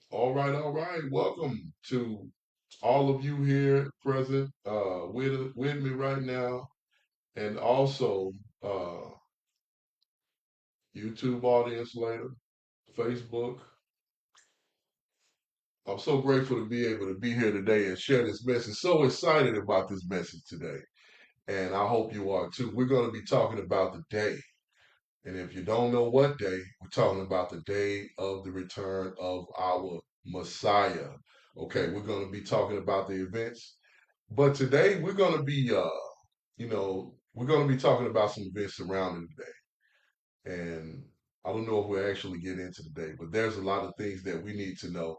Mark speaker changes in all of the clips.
Speaker 1: All right. Welcome to all of you here present with me right now, and also uh, YouTube audience later, Facebook. I'm so grateful to be able to be here today and share this message. So excited about this message today, and I hope you are too. We're going to be talking about the day. And if you don't know what day, we're talking about the day of the return of our Messiah. Okay, we're going to be talking about the events. But today we're going to be, we're going to be talking about some events surrounding the day. And I don't know if we'll actually get into the day, but there's a lot of things that we need to know,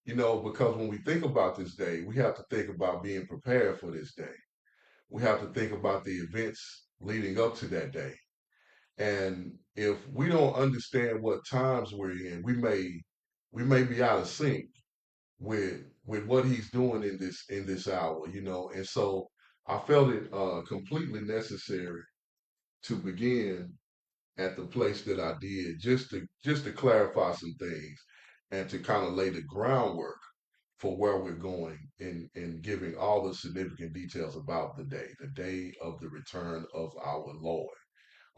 Speaker 1: because when we think about this day, we have to think about being prepared for this day. We have to think about the events leading up to that day. And if we don't understand what times we're in, we may be out of sync with what he's doing in this hour. And so I felt it completely necessary to begin at the place that I did, just to clarify some things and to kind of lay the groundwork for where we're going in giving all the significant details about the day of the return of our Lord.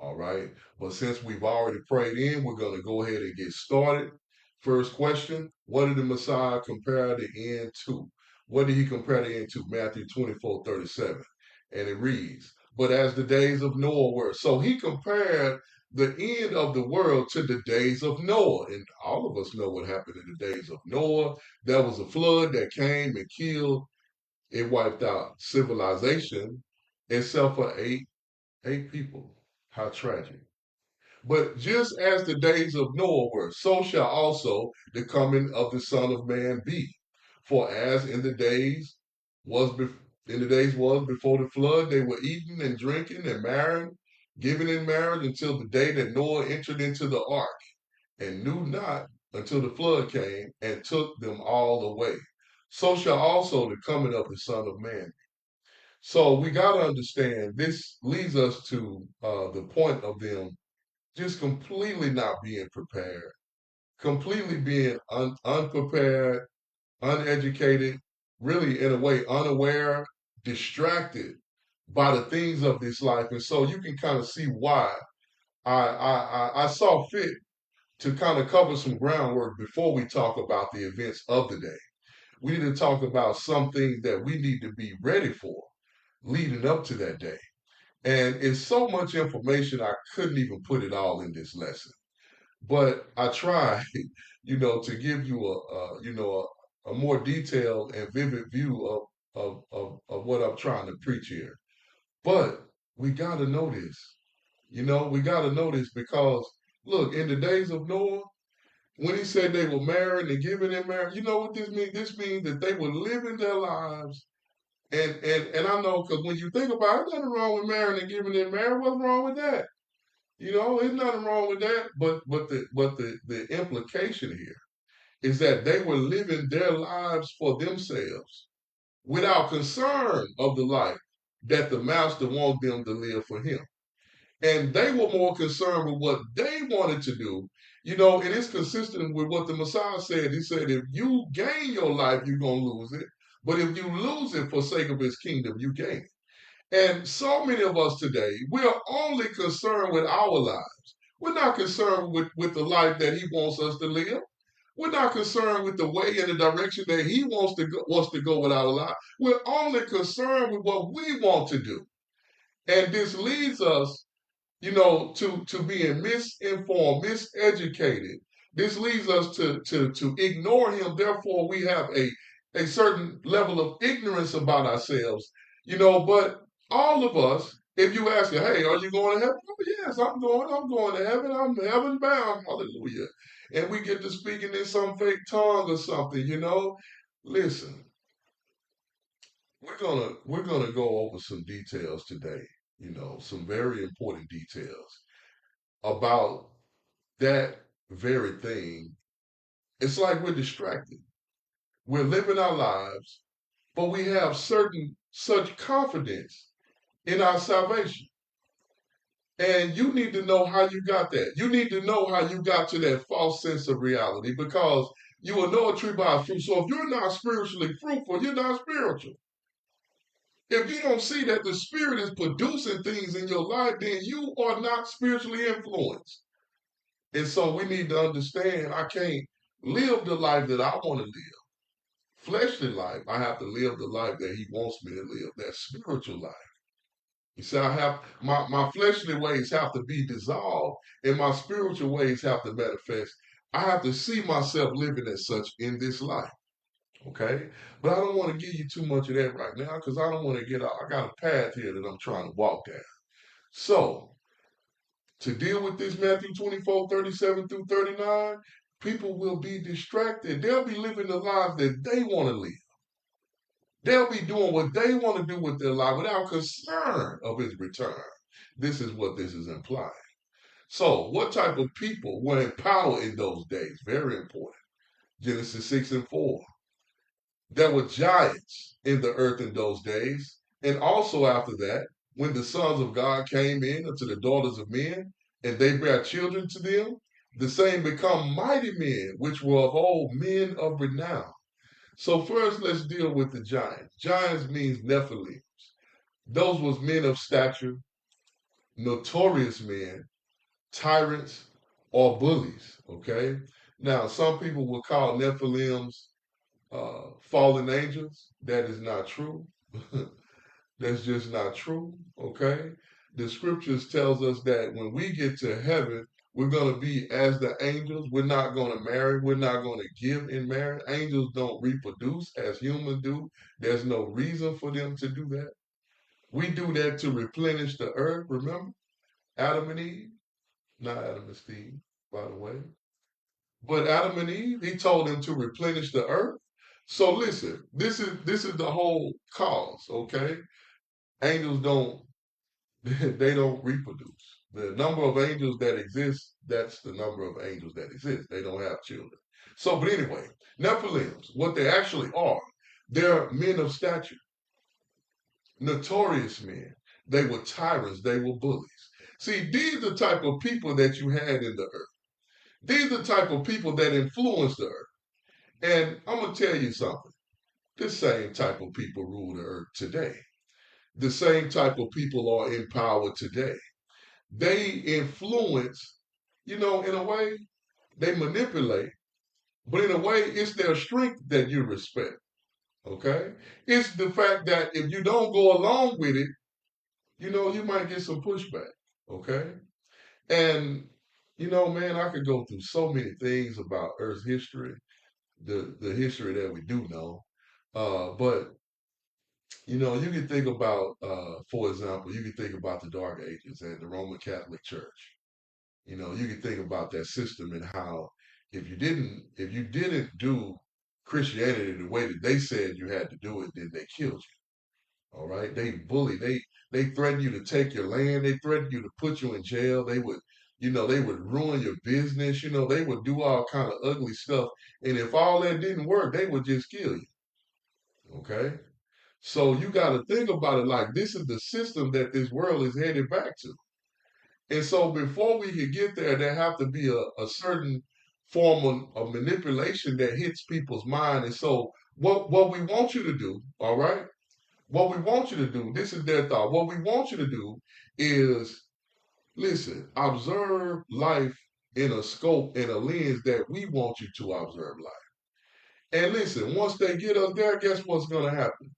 Speaker 1: All right. But since we've already prayed in, we're going to go ahead and get started. First question: what did the Messiah compare the end to? What did he compare the end to? Matthew 24:37. And it reads, but as the days of Noah were. So he compared the end of the world to the days of Noah. And all of us know what happened in the days of Noah. There was a flood that came and killed, it wiped out civilization, except for eight people. How tragic. But just as the days of Noah were, so shall also the coming of the Son of Man be. For as was in the days was before the flood, they were eating and drinking and marrying, giving in marriage until the day that Noah entered into the ark, and knew not until the flood came and took them all away. So shall also the coming of the Son of Man. So we got to understand this leads us to the point of them just completely not being prepared, completely being unprepared, uneducated, really in a way unaware, distracted by the things of this life. And so you can kind of see why I saw fit to kind of cover some groundwork before we talk about the events of the day. We need to talk about some things that we need to be ready for leading up to that day. And it's so much information, I couldn't even put it all in this lesson. But I try, to give you a more detailed and vivid view of what I'm trying to preach here. But we got to know this. We got to know this because, look, in the days of Noah, when he said they were married and giving in marriage, you know what this means? This means that they were living their lives. And I know because when you think about it, nothing wrong with marrying and giving in marriage. What's wrong with that? There's nothing wrong with that. But the implication here is that they were living their lives for themselves without concern of the life that the master wanted them to live for him. And they were more concerned with what they wanted to do. And it's consistent with what the Messiah said. He said, if you gain your life, you're going to lose it. But if you lose it for sake of his kingdom, you gain it. And so many of us today, we're only concerned with our lives. We're not concerned with the life that he wants us to live. We're not concerned with the way and the direction that he wants to go with our life. We're only concerned with what we want to do. And this leads us, to being misinformed, miseducated. This leads us to ignore him. Therefore, we have a certain level of ignorance about ourselves, but all of us, if you ask, hey, are you going to heaven? Oh, yes, I'm going to heaven. I'm heaven bound. Hallelujah. And we get to speaking in some fake tongue or something. Listen, we're gonna go over some details today, some very important details about that very thing. It's like we're distracted. We're living our lives, but we have such confidence in our salvation. And you need to know how you got that. You need to know how you got to that false sense of reality because You will know a tree by its fruit. So if you're not spiritually fruitful, you're not spiritual. If you don't see that the Spirit is producing things in your life, then you are not spiritually influenced. And so we need to understand I can't live the life that I want to live. Fleshly life, I have to live the life that He wants me to live, that spiritual life. You see, I have my fleshly ways have to be dissolved and my spiritual ways have to manifest. I have to see myself living as such in this life. Okay? But I don't want to give you too much of that right now because I don't want to get out. I got a path here that I'm trying to walk down. So, to deal with this Matthew 24:37-39, people will be distracted. They'll be living the lives that they want to live. They'll be doing what they want to do with their life without concern of His return. This is what this is implying. So, what type of people were in power in those days? Very important. Genesis 6:4. There were giants in the earth in those days, and also after that, when the sons of God came in unto the daughters of men, and they bare children to them, the same become mighty men, which were of old, men of renown. So first, let's deal with the giants. Giants means Nephilim. Those was men of stature, notorious men, tyrants, or bullies. Okay. Now, some people will call Nephilims fallen angels. That is not true. That's just not true. Okay. The scriptures tells us that when we get to heaven, we're going to be as the angels. We're not going to marry. We're not going to give in marriage. Angels don't reproduce as humans do. There's no reason for them to do that. We do that to replenish the earth. Remember, Adam and Eve, not Adam and Steve, by the way. But Adam and Eve, He told them to replenish the earth. So listen, this is the whole cause, okay? Angels don't they don't reproduce. The number of angels that exist, that's the number of angels that exist. They don't have children. So, but anyway, Nephilims, what they actually are, they're men of stature, notorious men. They were tyrants, they were bullies. See, these are the type of people that you had in the earth. These are the type of people that influenced the earth. And I'm going to tell you something. The same type of people rule the earth today. The same type of people are in power today. They influence, in a way, they manipulate, but in a way, it's their strength that you respect. Okay? It's the fact that if you don't go along with it, you might get some pushback. Okay? And, man, I could go through so many things about Earth's history, the history that we do know. But you can think about, for example, you can think about the Dark Ages and the Roman Catholic Church. You can think about that system and how if you didn't do Christianity the way that they said you had to do it, then they killed you. All right, they bully, they threaten you to take your land, they threaten you to put you in jail. They would ruin your business. They would do all kind of ugly stuff. And if all that didn't work, they would just kill you. Okay. So you got to think about it like this is the system that this world is headed back to. And so before we can get there, there have to be a certain form of manipulation that hits people's mind. And so what we want you to do, all right? What we want you to do, this is their thought. What we want you to do is listen, observe life in a scope, in a lens that we want you to observe life. And listen, once they get us there, guess what's going to happen?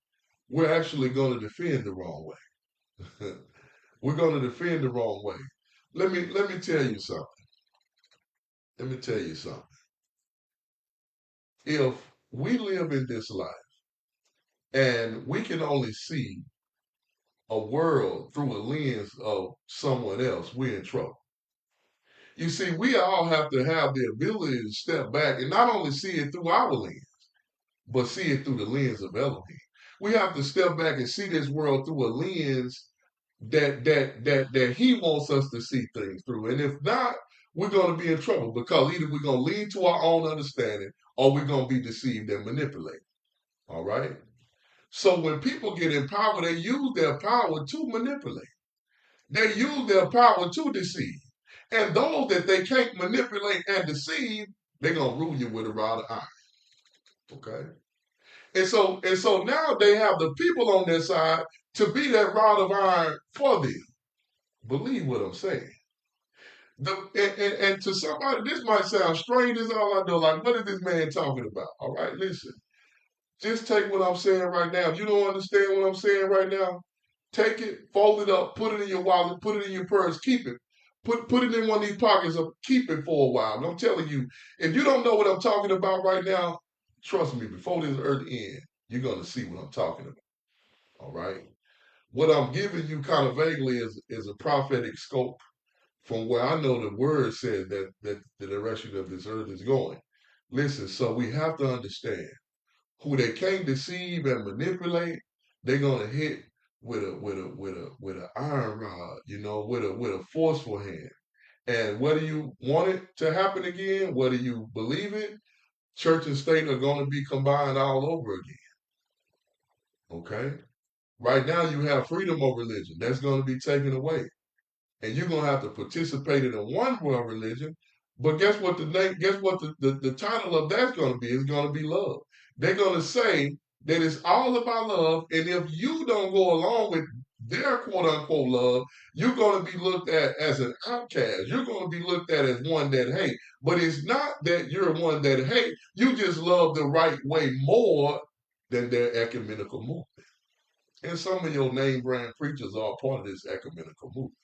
Speaker 1: We're actually going to defend the wrong way. We're going to defend the wrong way. Let me tell you something. Let me tell you something. If we live in this life and we can only see a world through a lens of someone else, we're in trouble. You see, we all have to have the ability to step back and not only see it through our lens, but see it through the lens of Elohim. We have to step back and see this world through a lens that he wants us to see things through. And if not, we're going to be in trouble because either we're going to lean to our own understanding or we're going to be deceived and manipulated. All right? So when people get in power, they use their power to manipulate. They use their power to deceive. And those that they can't manipulate and deceive, They're gonna rule you with a rod of iron. Okay. And so now they have the people on their side to be that rod of iron for them. Believe what I'm saying. And to somebody, this might sound strange as all I know. Like, what is this man talking about? All right, listen. Just take what I'm saying right now. If you don't understand what I'm saying right now, take it, fold it up, put it in your wallet, put it in your purse, keep it. Put it in one of these pockets or keep it for a while. And I'm telling you, if you don't know what I'm talking about right now, trust me, before this earth ends, you're gonna see what I'm talking about. All right. What I'm giving you kind of vaguely is a prophetic scope from where I know the word says that the direction of this earth is going. Listen, so we have to understand who they can't deceive and manipulate, they're gonna hit with a iron rod, with a forceful hand. And whether you want it to happen again, whether you believe it, church and state are gonna be combined all over again. Okay? Right now you have freedom of religion. That's gonna be taken away. And you're gonna have to participate in a one world religion. But guess what the name? Guess what the title of that's gonna be? It's gonna be love. They're gonna say that it's all about love, and if you don't go along with their quote unquote love, you're gonna be looked at as an outcast. You're gonna be looked at as one that hate. But it's not that you're one that hate. You just love the right way more than their ecumenical movement. And some of your name brand preachers are part of this ecumenical movement.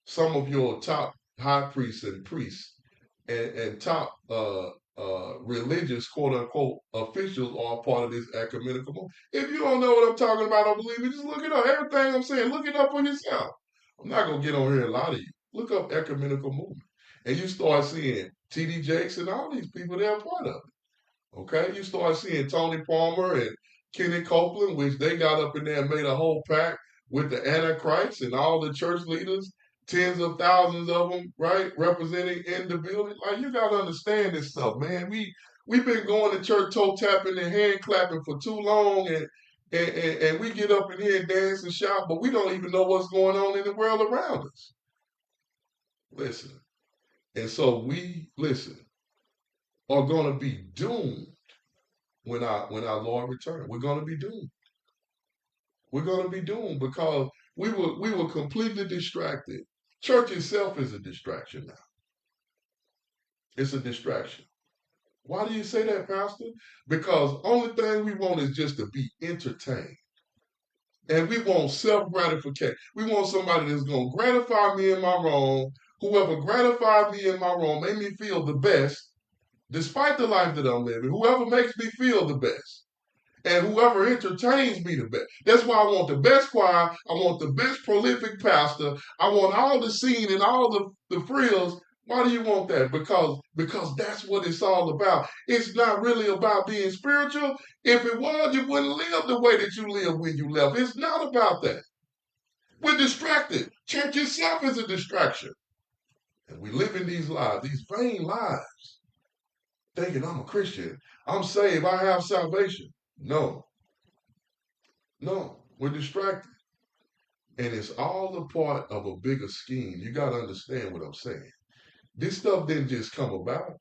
Speaker 1: Some of your top high priests and priests and top religious quote unquote officials are part of this ecumenical movement. If you don't know what I'm talking about, don't believe me, just look it up. Everything I'm saying, look it up for yourself. I'm not gonna get on here and lie to you. Look up ecumenical movement. And you start seeing T.D. Jakes and all these people, they're part of it. Okay? You start seeing Tony Palmer and Kenny Copeland, which they got up in there and made a whole pact with the Antichrist and all the church leaders, tens of thousands of them, right, representing in the building. Like, you gotta understand this stuff, man. We've been going to church toe tapping and hand clapping for too long, and we get up in here and dance and shout, but we don't even know what's going on in the world around us. Listen, and so we are gonna be doomed when our Lord returns. We're gonna be doomed. We're gonna be doomed because we were completely distracted. Church itself is a distraction now. It's a distraction. Why do you say that, Pastor? Because only thing we want is just to be entertained. And we want self-gratification. We want somebody that's going to gratify me in my wrong. Whoever gratifies me in my wrong, make me feel the best, despite the life that I'm living. Whoever makes me feel the best. And whoever entertains me the best. That's why I want the best choir. I want the best prolific pastor. I want all the scene and all the frills. Why do you want that? Because that's what it's all about. It's not really about being spiritual. If it was, you wouldn't live the way that you live when you left. It's not about that. We're distracted. Church itself is a distraction. And we live in these lives, these vain lives, thinking I'm a Christian. I'm saved. I have salvation. No, we're distracted. And it's all a part of a bigger scheme. You got to understand what I'm saying. This stuff didn't just come about.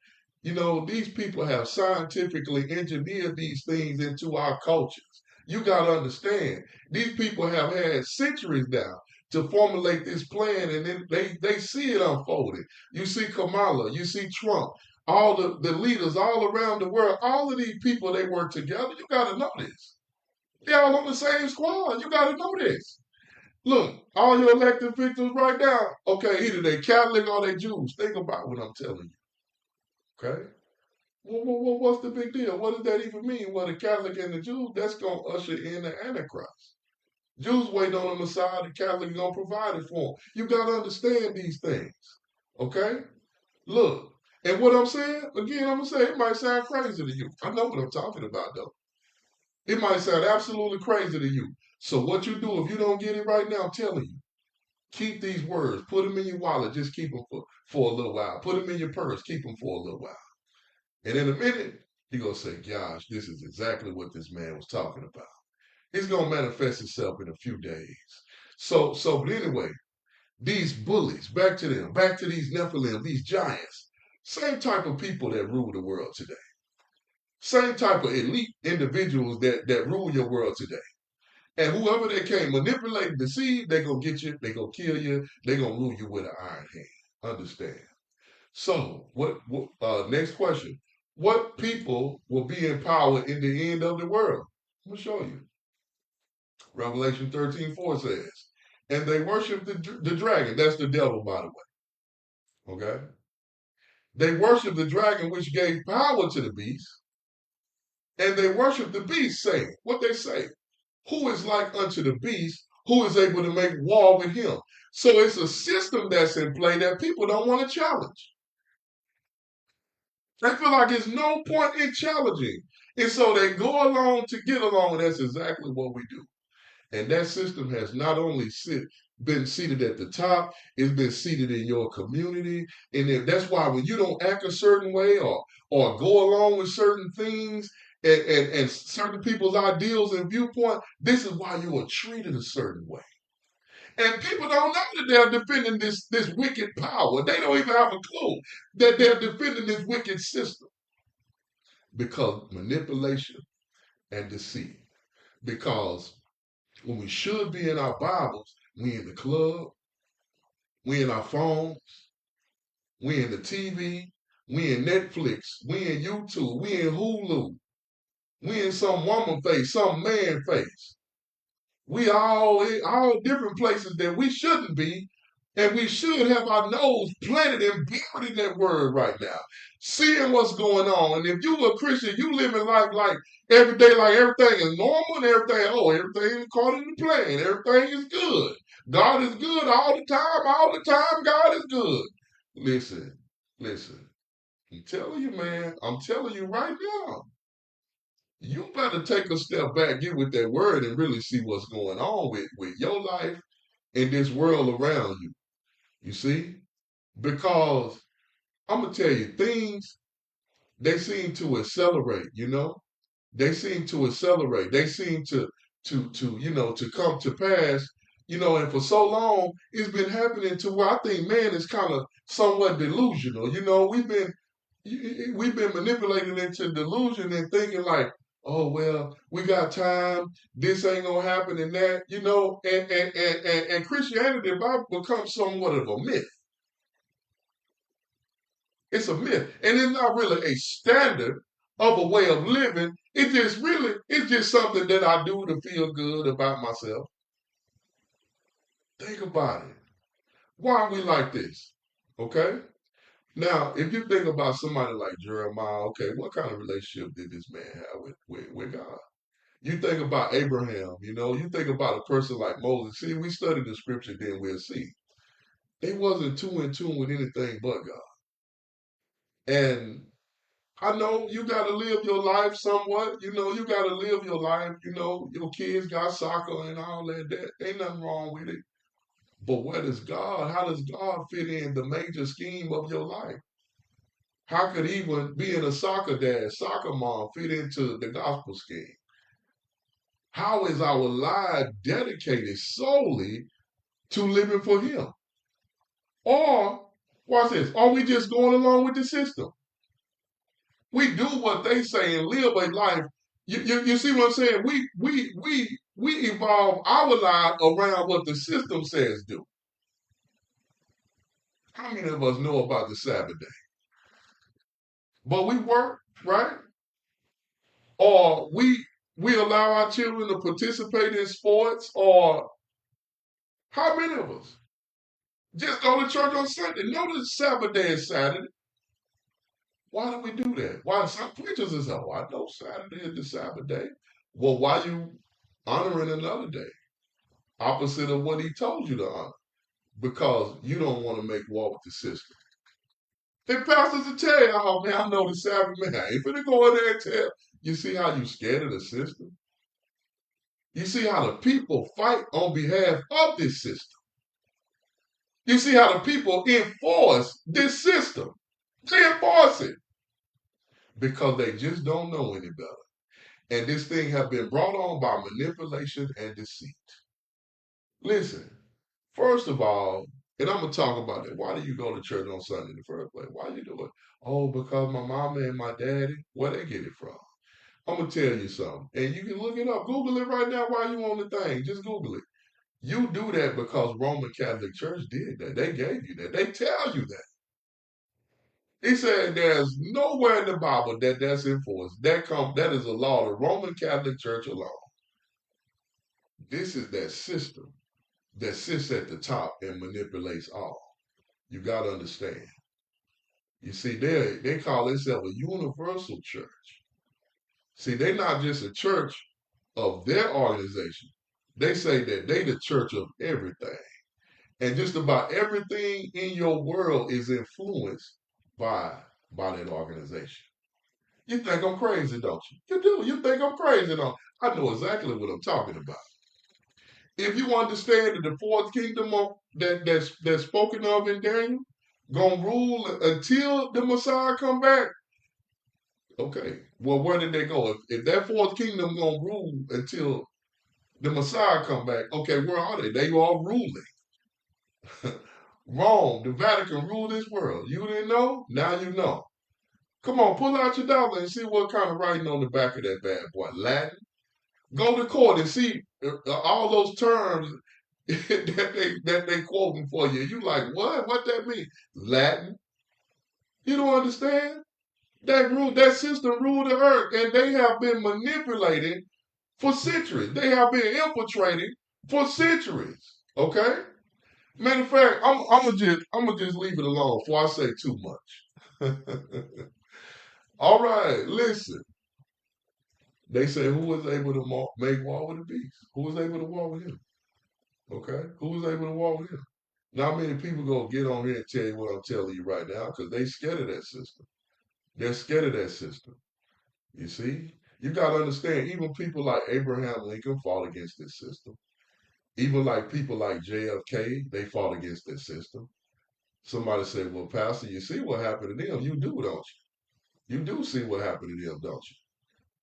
Speaker 1: These people have scientifically engineered these things into our cultures. You got to understand, these people have had centuries now to formulate this plan, and then they see it unfolding. You see Kamala, you see Trump, all the leaders all around the world, all of these people, they work together. You got to know this. They're all on the same squad. You got to know this. Look, all your elected victims right now, okay, either they Catholic or they Jews. Think about what I'm telling you, okay? What's the big deal? What does that even mean? Well, the Catholic and the Jews, that's going to usher in the Antichrist. Jews waiting on the Messiah, the Catholic going to provide it for them. You got to understand these things, okay? Look, and what I'm saying, again, I'm going to say it might sound crazy to you. I know what I'm talking about, though. It might sound absolutely crazy to you. So what you do, if you don't get it right now, I'm telling you, keep these words, put them in your wallet, just keep them for a little while. Put them in your purse, keep them for a little while. And in a minute, you're going to say, gosh, this is exactly what this man was talking about. It's going to manifest itself in a few days. But anyway, these bullies, back to them, back to these Nephilim, these giants. Same type of people that rule the world today. Same type of elite individuals that rule your world today. And whoever they can manipulate and deceive, they're going to get you, they're going to kill you, they're going to rule you with an iron hand. Understand? So, next question. What people will be in power in the end of the world? I'm going to show you. Revelation 13:4 says, and they worship the dragon. That's the devil, by the way. Okay? They worship the dragon, which gave power to the beast. And they worship the beast, saying, what they say? Who is like unto the beast, who is able to make war with him? So it's a system that's in play that people don't want to challenge. They feel like there's no point in challenging. And so they go along to get along, and that's exactly what we do. And that system has not only been seated at the top, it's been seated in your community. And that's why when you don't act a certain way or go along with certain things and certain people's ideals and viewpoint, this is why you are treated a certain way. And people don't know that they're defending this wicked power. They don't even have a clue that they're defending this wicked system because manipulation and deceit. Because when we should be in our Bibles, we in the club, we in our phones, we in the TV, we in Netflix, we in YouTube, we in Hulu, we in some woman face, some man face. We all in all different places that we shouldn't be, and we should have our nose planted and buried in that word right now, seeing what's going on. And if you a Christian, you living life like every day, like everything is normal and everything is according to plan. Everything is good. God is good all the time. All the time, God is good. Listen, listen. I'm telling you, man. I'm telling you right now. You better take a step back, get with that word, and really see what's going on with your life and this world around you. You see? Because I'm gonna tell you, things they seem to accelerate, They seem to accelerate. They seem to come to pass, and for so long it's been happening to where I think man is kind of somewhat delusional. We've been manipulated into delusion and thinking like, oh well, we got time, this ain't gonna happen and that, and Christianity about becomes somewhat of a myth. It's a myth. And it's not really a standard of a way of living. It's just something that I do to feel good about myself. Think about it. Why are we like this? Okay? Now, if you think about somebody like Jeremiah, okay, what kind of relationship did this man have with God? You think about Abraham, you think about a person like Moses. See, we study the scripture, then we'll see. They wasn't too in tune with anything but God. And I know you got to live your life somewhat. You got to live your life. Your kids got soccer and all that. That ain't nothing wrong with it. But where does God, how does God fit in the major scheme of your life? How could even being a soccer dad, soccer mom fit into the gospel scheme? How is our life dedicated solely to living for Him? Or, watch this, are we just going along with the system? We do what they say and live a life. You see what I'm saying? We evolve our life around what the system says do. How many of us know about the Sabbath day? But we work, right? Or we allow our children to participate in sports, or how many of us just go to church on Sunday? No, the Sabbath day is Saturday. Why do we do that? Why some preachers is oh, I know Saturday is the Sabbath day. Well, why you honoring another day? Opposite of what he told you to honor. Because you don't want to make war with the system. And pastors will tell you, oh man, I know the Sabbath, man. I ain't finna go in there and tell. You see how you scared of the system? You see how the people fight on behalf of this system. You see how the people enforce this system. They enforce it because they just don't know any better. And this thing has been brought on by manipulation and deceit. Listen, first of all, And I'm going to talk about that. Why do you go to church on Sunday in the first place? Why you do it? Oh, because my mama and my daddy, where they get it from? I'm going to tell you something. And you can look it up. Google it right now while you on the thing. Just Google it. You do that because Roman Catholic Church did that. They gave you that. They tell you that. He said there's nowhere in the Bible that's enforced. That is a law of the Roman Catholic Church alone. This is that system that sits at the top and manipulates all. You got to understand. You see, they call themselves a universal church. See, they're not just a church of their organization. They say that they the church of everything. And just about everything in your world is influenced by that organization. You think I'm crazy, don't you? You do. You think I'm crazy, don't you? I know exactly what I'm talking about. If you understand that the fourth kingdom that's spoken of in Daniel gonna rule until the Messiah come back, okay. Well, where did they go? If that fourth kingdom gonna rule until the Messiah come back, okay, where are they? They all ruling. Rome, the Vatican rule this world. You didn't know? Now you know. Come on, pull out your dollar and see what kind of writing on the back of that bad boy. Latin. Go to court and see all those terms that they quoting for you. You like what? What that mean? Latin. You don't understand? That system ruled the earth, and they have been manipulated for centuries. They have been infiltrated for centuries. Okay. Matter of fact, I'm gonna just leave it alone before I say too much. All right, listen. They say who was able to make war with the beast? Who was able to war with him? Okay, who was able to war with him? Not many people gonna get on here and tell you what I'm telling you right now because they scared of that system. They're scared of that system. You see, you gotta understand. Even people like Abraham Lincoln fought against this system. Even like people like JFK, they fought against this system. Somebody said, "Well, Pastor, you see what happened to them? You do, don't you? You do see what happened to them, don't you?"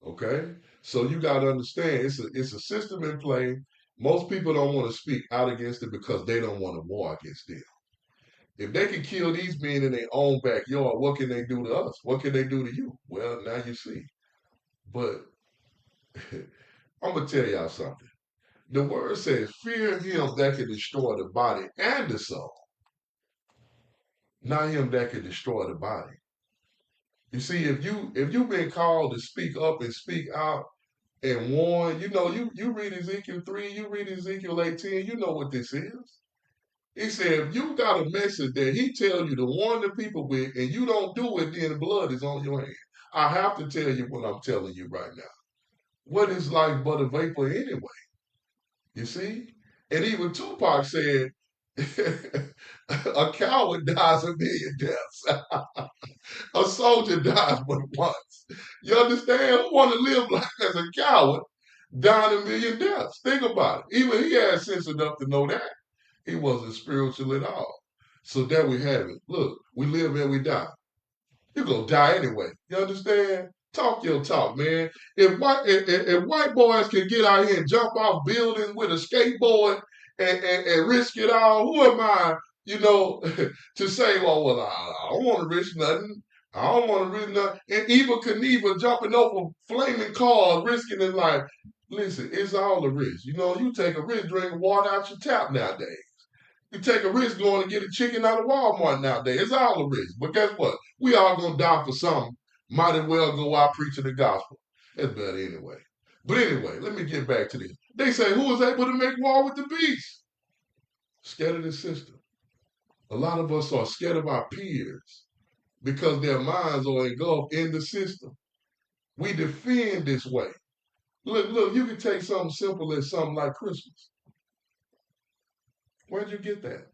Speaker 1: Okay, so you got to understand it's a system in play. Most people don't want to speak out against it because they don't want to war against them. If they can kill these men in their own backyard, what can they do to us? What can they do to you? Well, now you see. But I'm gonna tell y'all something. The word says, "Fear him that can destroy the body and the soul, not him that can destroy the body." You see, if you've been called to speak up and speak out and warn, you read Ezekiel 3, you read Ezekiel 18, you know what this is. He said, if you got a message that he tell you to warn the people with, and you don't do it, then blood is on your hand. I have to tell you what I'm telling you right now. What is life but a vapor anyway? You see? And even Tupac said, a coward dies a million deaths. A soldier dies but once. You understand? Who want to live like as a coward, dying a million deaths? Think about it. Even he had sense enough to know that. He wasn't spiritual at all. So there we have it. Look, we live and we die. You're going to die anyway. You understand? Talk your talk, man. If white boys can get out here and jump off buildings with a skateboard and risk it all, who am I, to say, well, I don't want to risk nothing. I don't want to risk nothing. And Eva Knievel jumping over flaming cars, risking his life. Listen, it's all a risk. You take a risk drinking water out your tap nowadays. You take a risk going to get a chicken out of Walmart nowadays. It's all a risk. But guess what? We all gonna die for something. Might as well go out preaching the gospel. That's better anyway. But anyway, let me get back to this. They say, who was able to make war with the beast? Scared of the system. A lot of us are scared of our peers because their minds are engulfed in the system. We defend this way. Look, you can take something simple as something like Christmas. Where'd you get that?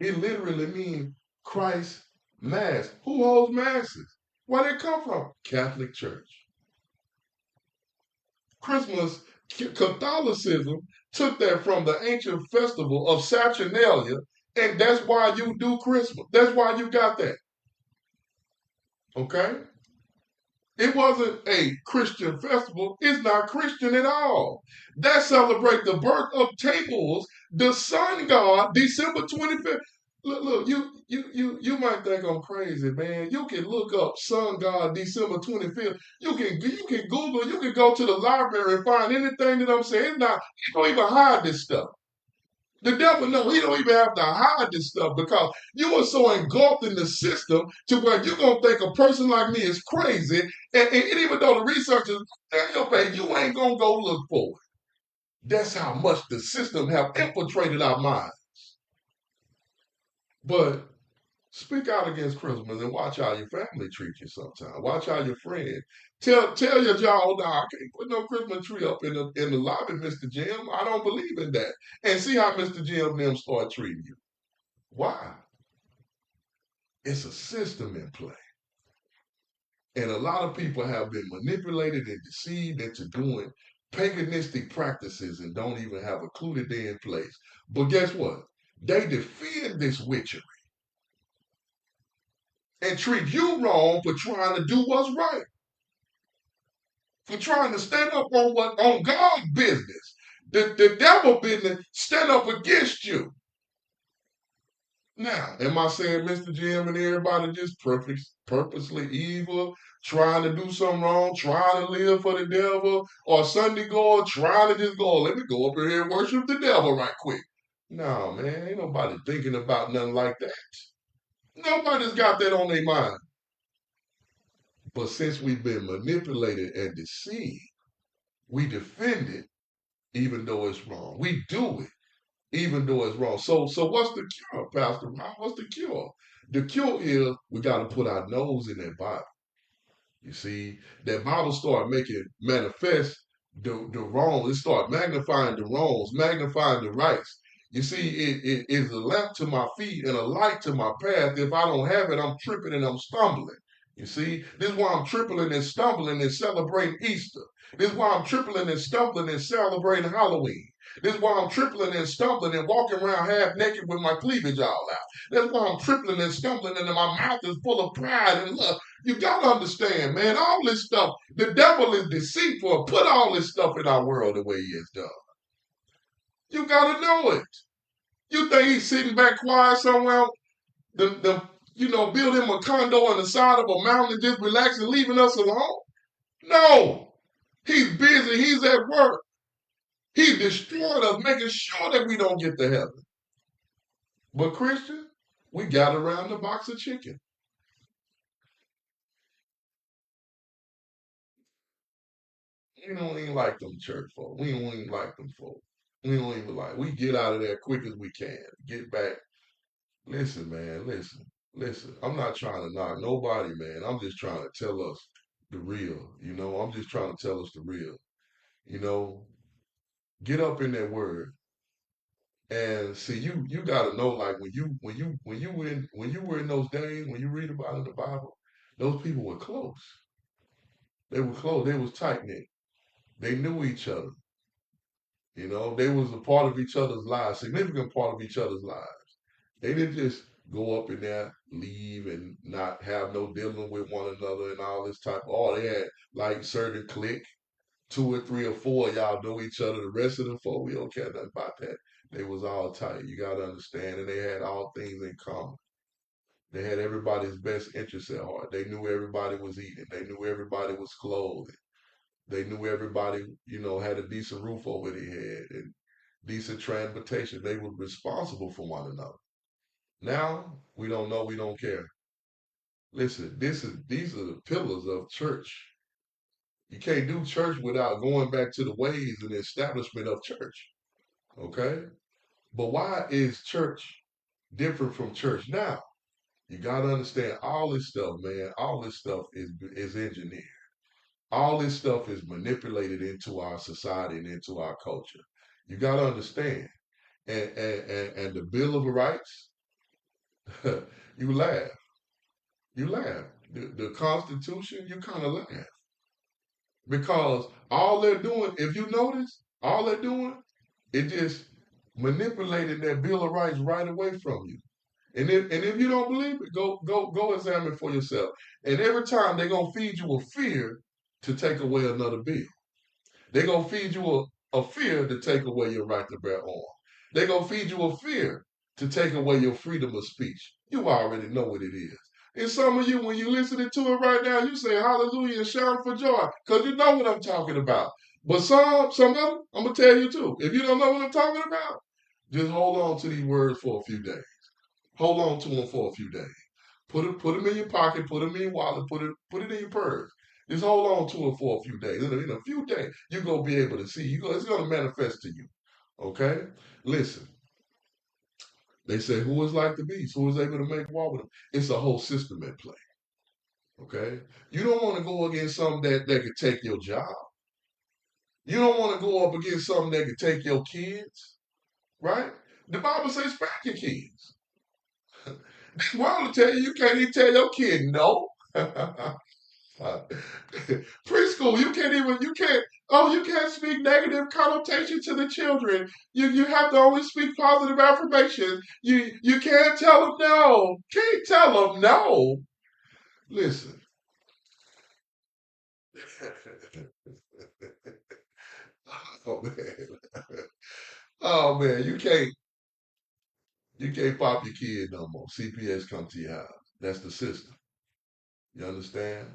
Speaker 1: It literally means Christ Mass. Who holds masses? Where they come from? Catholic Church. Christmas, Catholicism took that from the ancient festival of Saturnalia, and that's why you do Christmas. That's why you got that. Okay? It wasn't a Christian festival. It's not Christian at all. That celebrates the birth of Tammuz, the sun god, December 25th. Look, you might think I'm crazy, man. You can look up Sun God December 25th. You can Google, you can go to the library and find anything that I'm saying. It's not, you don't even hide this stuff. The devil know he don't even have to hide this stuff because you are so engulfed in the system to where you're gonna think a person like me is crazy. And even though the researchers tell your face, you ain't gonna go look for it. That's how much the system have infiltrated our minds. But speak out against Christmas and watch how your family treat you sometimes. Watch how your friends tell your job, "Nah, I can't put no Christmas tree up in the lobby, Mr. Jim. I don't believe in that." And see how Mr. Jim and them start treating you. Why? It's a system in play. And a lot of people have been manipulated and deceived into doing paganistic practices and don't even have a clue that they're in place. But guess what? They defend this witchery and treat you wrong for trying to do what's right, for trying to stand up on God's business. The devil business stand up against you. Now, am I saying Mr. Jim and everybody just purposely evil, trying to do something wrong, trying to live for the devil, or Sunday goer trying to just go, let me go up here and worship the devil right quick? No, man, ain't nobody thinking about nothing like that. Nobody's got that on their mind. But since we've been manipulated and deceived, we defend it even though it's wrong. We do it even though it's wrong. So what's the cure, Pastor Ron? What's the cure? The cure is we got to put our nose in that Bible. You see, that Bible start making manifest the wrongs. It start magnifying the wrongs, magnifying the rights. You see, it is a lamp to my feet and a light to my path. If I don't have it, I'm tripping and I'm stumbling. You see, this is why I'm tripling and stumbling and celebrating Easter. This is why I'm tripling and stumbling and celebrating Halloween. This is why I'm tripling and stumbling and walking around half naked with my cleavage all out. That's why I'm tripling and stumbling and my mouth is full of pride and lust. You got to understand, man, all this stuff, the devil is deceitful. Put all this stuff in our world the way he has done. You got to know it. You think he's sitting back quiet somewhere, build him a condo on the side of a mountain and just relax and leaving us alone? No. He's busy. He's at work. He destroyed us, making sure that we don't get to heaven. But Christian, we got around the box of chicken. We don't even like them church folk. We don't even like them folk. We don't even like. We get out of there quick as we can. Get back. Listen, man. Listen. I'm not trying to knock nobody, man. I'm just trying to tell us the real. I'm just trying to tell us the real. You know, get up in that word and see. You got to know, like when you were in those days when you read about in the Bible, those people were close. They were close. They was tight knit. They knew each other. They was a part of each other's lives, significant part of each other's lives. They didn't just go up in there, leave, and not have no dealing with one another and all this type. Oh, they had like certain clique, two or three or four of y'all know each other. The rest of the folk, we don't care nothing about that. They was all tight. You got to understand, and they had all things in common. They had everybody's best interests at heart. They knew everybody was eating. They knew everybody was clothed. They knew everybody, had a decent roof over their head and decent transportation. They were responsible for one another. Now we don't know, we don't care. Listen, these are the pillars of church. You can't do church without going back to the ways and the establishment of church. Okay? But why is church different from church now? You gotta understand all this stuff, man. All this stuff is engineered. All this stuff is manipulated into our society and into our culture. You got to understand. And the Bill of Rights, you laugh. You laugh. The Constitution, you kind of laugh. Because all they're doing, if you notice, all they're doing is just manipulating that Bill of Rights right away from you. And if you don't believe it, go examine for yourself. And every time they're gonna feed you a fear to take away another bill. They're gonna feed you a fear to take away your right to bear arms. They're gonna feed you a fear to take away your freedom of speech. You already know what it is. And some of you, when you're listening to it right now, you say hallelujah and shout for joy, because you know what I'm talking about. But some of them, I'm going to tell you too. If you don't know what I'm talking about, just hold on to these words for a few days. Hold on to them for a few days. Put them in your pocket, put them in your wallet, put it in your purse. Just hold on to it for a few days. In a few days, you're going to be able to see. It's going to manifest to you. Okay? Listen. They say, who is like the beast? Who is able to make war with them? It's a whole system at play. Okay? You don't want to go against something that could take your job. You don't want to go up against something that could take your kids, right? The Bible says, spank your kids. Well, to tell you, you can't even tell your kid no. Preschool, you can't speak negative connotation to the children. You have to only speak positive affirmation. You can't tell them no. Can't tell them no. Listen. Oh man. Oh man, you can't pop your kid no more. CPS come to your house. That's the system. You understand?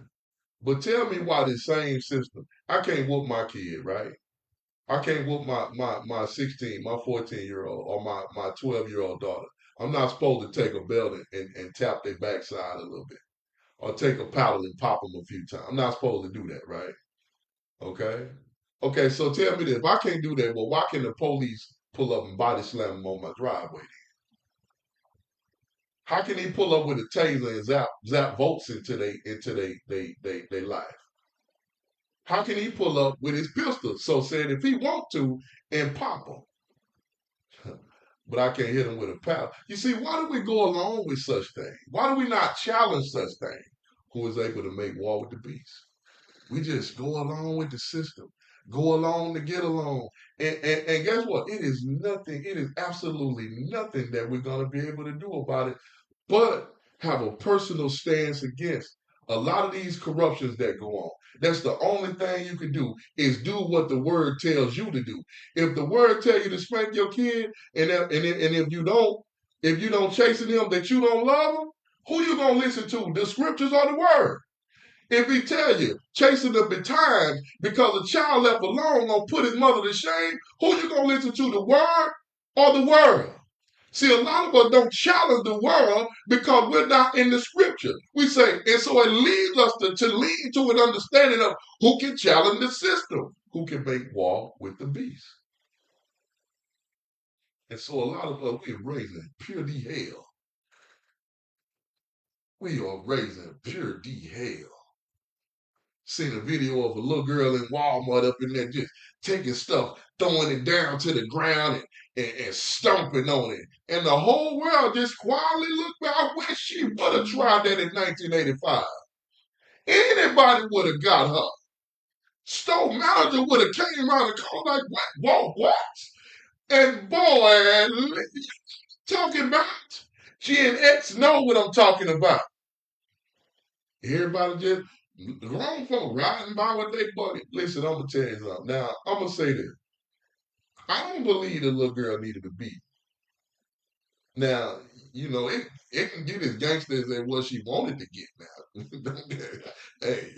Speaker 1: But tell me why this same system, I can't whoop my kid, right? I can't whoop my 16, my 14-year-old, or my 12-year-old daughter. I'm not supposed to take a belt and tap their backside a little bit, or take a paddle and pop them a few times. I'm not supposed to do that, right? Okay? Okay, so tell me this. If I can't do that, well, why can the police pull up and body slam them on my driveway? How can he pull up with a taser and zap volts into they life? How can he pull up with his pistol? So said if he want to and pop them. But I can't hit him with a paddle. You see, why do we go along with such things? Why do we not challenge such things? Who is able to make war with the beast? We just go along with the system, go along to get along. And guess what? It is nothing, it is absolutely nothing that we're going to be able to do about it, but have a personal stance against a lot of these corruptions that go on. That's the only thing you can do is do what the word tells you to do. If the word tell you to spank your kid, and if you don't chasten them, that you don't love them, who you gonna listen to? The scriptures or the word? If he tell you chasing them in time because a child left alone gonna put his mother to shame, who you gonna listen to? The word or the world? See, a lot of us don't challenge the world because we're not in the scripture. We say, and so it leads us to lead to an understanding of who can challenge the system, who can make war with the beast. And so a lot of us, we're raising pure D hell. We are raising pure D hell. Seen a video of a little girl in Walmart up in there just taking stuff, throwing it down to the ground and stomping on it. And the whole world just quietly looked back. I wish she would have tried that in 1985. Anybody would have got her. Store manager would have came around the corner like, what? Whoa, what? And boy, talking about Gen X know what I'm talking about. Everybody just grown folk riding by with their bucket. Listen, I'm gonna tell you something. Now, I'm gonna say this. I don't believe the little girl needed to beat. Now, it can get as gangster as what she wanted to get now. Hey,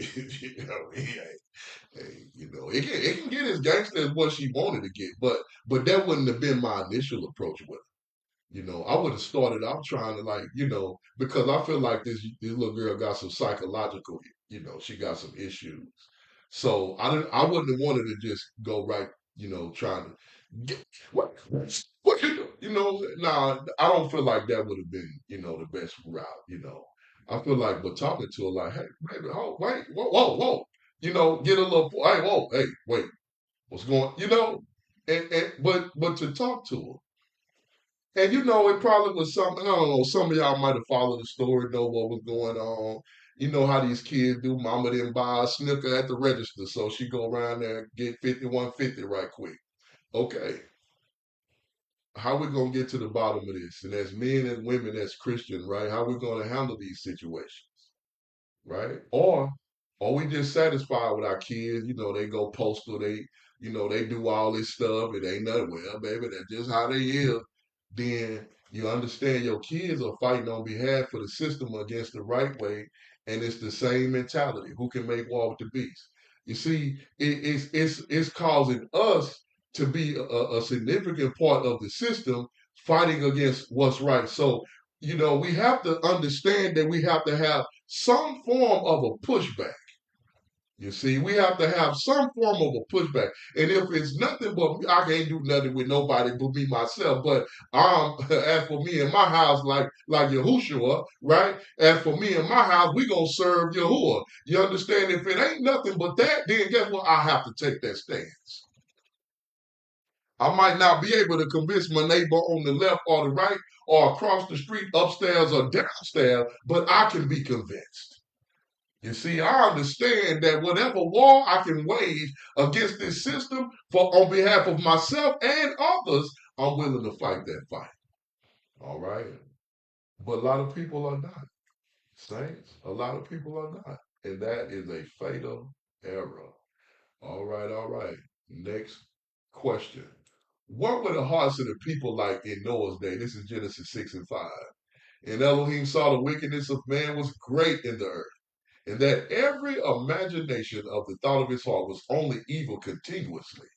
Speaker 1: it can get as gangster as what she wanted to get, but that wouldn't have been my initial approach with her. I would have started out trying to because I feel like this little girl got some psychological, she got some issues. So I wouldn't have wanted to just go right, trying to get what you do, Nah, I don't feel like that would have been, the best route. I feel like, but talking to her like, hey, baby, oh, wait, whoa, whoa, whoa, get a little, hey, whoa, hey, wait, what's going, but to talk to her. And it probably was something, I don't know, some of y'all might have followed the story, know what was going on. You know how these kids do. Mama didn't buy a snicker at the register, so she go around there and get 5150 right quick. Okay, how we gonna get to the bottom of this? And as men and women, as Christian, right? How we gonna handle these situations, right? Or are we just satisfied with our kids? They go postal, they do all this stuff. It ain't nothing. Well, baby, that's just how they is. Then You understand your kids are fighting on behalf of the system against the right way, and it's the same mentality. Who can make war with the beast? You see, it's causing us to be a significant part of the system fighting against what's right. So, we have to understand that we have to have some form of a pushback. You see, we have to have some form of a pushback. And if it's nothing but me, I can't do nothing with nobody but me myself. But as for me and my house, like Yahushua, right? As for me and my house, we gonna serve Yahuwah. You understand? If it ain't nothing but that, then guess what? I have to take that stance. I might not be able to convince my neighbor on the left or the right or across the street, upstairs or downstairs, but I can be convinced. You see, I understand that whatever war I can wage against this system for on behalf of myself and others, I'm willing to fight that fight. All right. But a lot of people are not. Saints, a lot of people are not. And that is a fatal error. All right, all right. Next question. What were the hearts of the people like in Noah's day? This is Genesis 6 and 5. And Elohim saw the wickedness of man was great in the earth, and that every imagination of the thought of his heart was only evil continuously.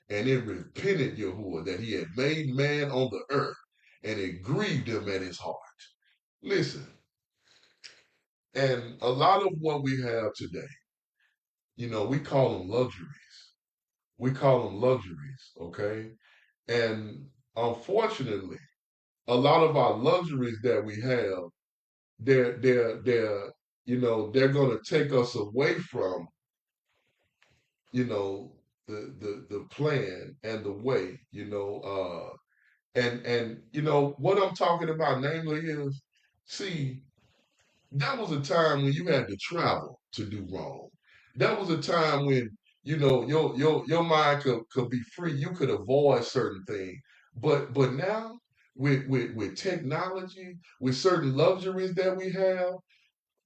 Speaker 1: And it repented Yahuwah that he had made man on the earth, and it grieved him at his heart. Listen, and a lot of what we have today, we call them luxuries. We call them luxuries, okay? And unfortunately, a lot of our luxuries that we have, they're going to take us away from the plan and the way, and what I'm talking about namely is, see, that was a time when you had to travel to do wrong. That was a time when, your mind could be free. You could avoid certain things. But now with technology, with certain luxuries that we have,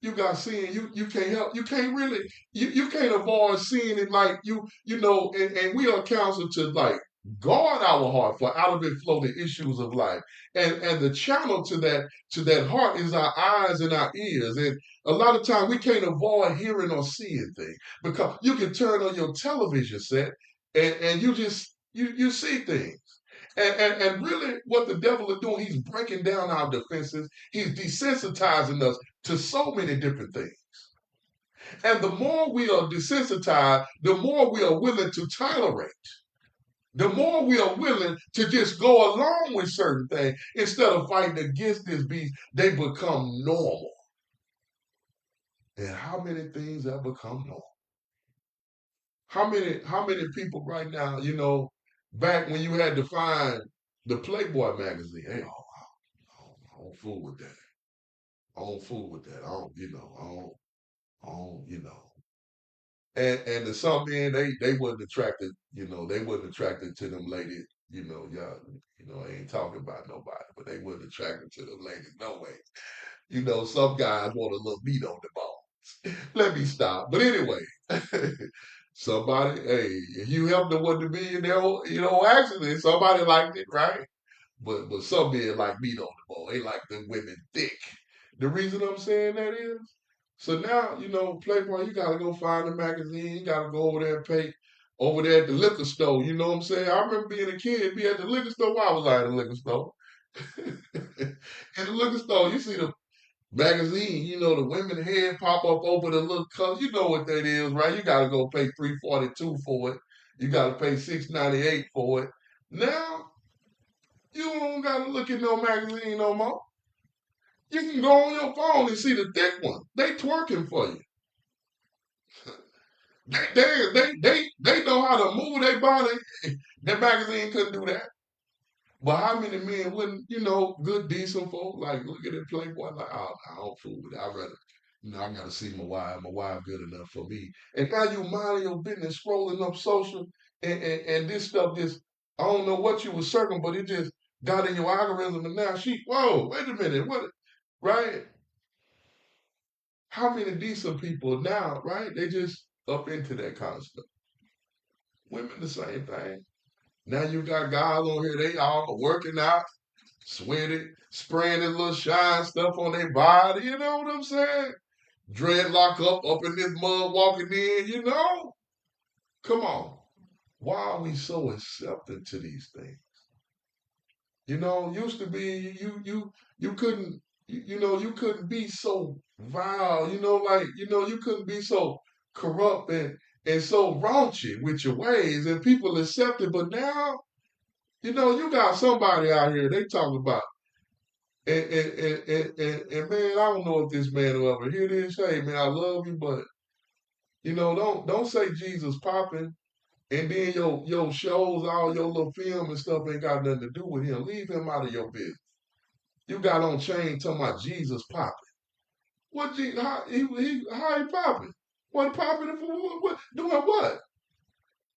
Speaker 1: you got seeing, you can't help, you can't really, you can't avoid seeing it, like and we are counseled to, like, guard our heart, for out of it flow the issues of life. And the channel to that heart is our eyes and our ears. And a lot of time we can't avoid hearing or seeing things, because you can turn on your television set, and you see things. And really, what the devil is doing, he's breaking down our defenses. He's desensitizing us to so many different things. And the more we are desensitized, the more we are willing to tolerate. The more we are willing to just go along with certain things instead of fighting against this beast, they become normal. And how many things have become normal? How many people right now, back when you had to find the Playboy magazine, hey, I don't fool with that. I don't fool with that. I don't, I don't, And the some men, they wasn't attracted, they wasn't attracted to them ladies, y'all, I ain't talking about nobody, but they wasn't attracted to them ladies no way. Some guys want a little meat on the bone. Let me stop. But anyway, somebody, hey, if you help them with the millionaire, actually somebody liked it, right? But some men like meat on the bone. They like the women thick. The reason I'm saying that is, so now, Playboy, you gotta go find a magazine. You gotta go over there and pay over there at the liquor store. You know what I'm saying? I remember being a kid, be at the liquor store. Why was I at the liquor store? In the liquor store, you see the magazine. The women head pop up over the little color. You know what that is, right? You gotta go pay $3.42 for it. You gotta pay $6.98 for it. Now you don't gotta look at no magazine no more. You can go on your phone and see the thick one. They twerking for you. They know how to move their body. That magazine couldn't do that. But how many men wouldn't, good decent folk, like, look at that Playboy, like, oh, I don't fool with it. I rather, I gotta see my wife. My wife good enough for me. And now you minding your business, scrolling up social, and this stuff just, I don't know what you was searching, but it just got in your algorithm, and now whoa, wait a minute, what, right? How many decent people now, right? They just up into that kind of stuff. Women, the same thing. Now you got guys on here, they all working out. sweaty, spraying this little shine stuff on their body. You know what I'm saying? Dreadlock up in this mud walking in. Come on. Why are we so accepting to these things? Used to be you couldn't you couldn't be so vile, you couldn't be so corrupt and so raunchy with your ways and people accept it. But now, you got somebody out here they talk about and man, I don't know if this man will ever hear this. Hey man, I love you, but don't say Jesus popping and then your shows, all your little film and stuff ain't got nothing to do with him. Leave him out of your business. You got on chain talking about Jesus popping. How he popping? What popping for? What doing what?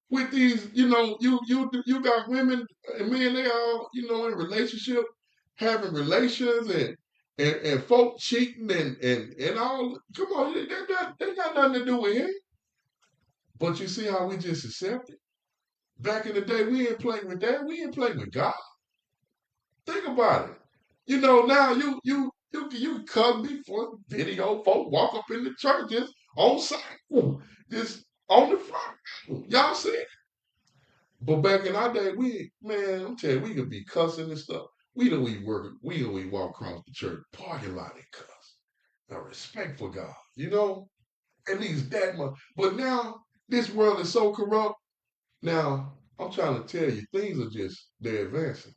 Speaker 1: With these, you got women and men, they all, in relationship, having relations and folk cheating and all. Come on, they got nothing to do with him. But you see how we just accept it? Back in the day, we ain't playing with that. We ain't playing with God. Think about it. Now you cut me for video, folk walk up in the churches on site, just on the front. Y'all see it? But back in our day, man, I'm telling you, we could be cussing and stuff. We don't even walk across the church parking lot and cuss. Now respect for God, at least that much. But now this world is so corrupt. Now I'm trying to tell you, things are they're advancing.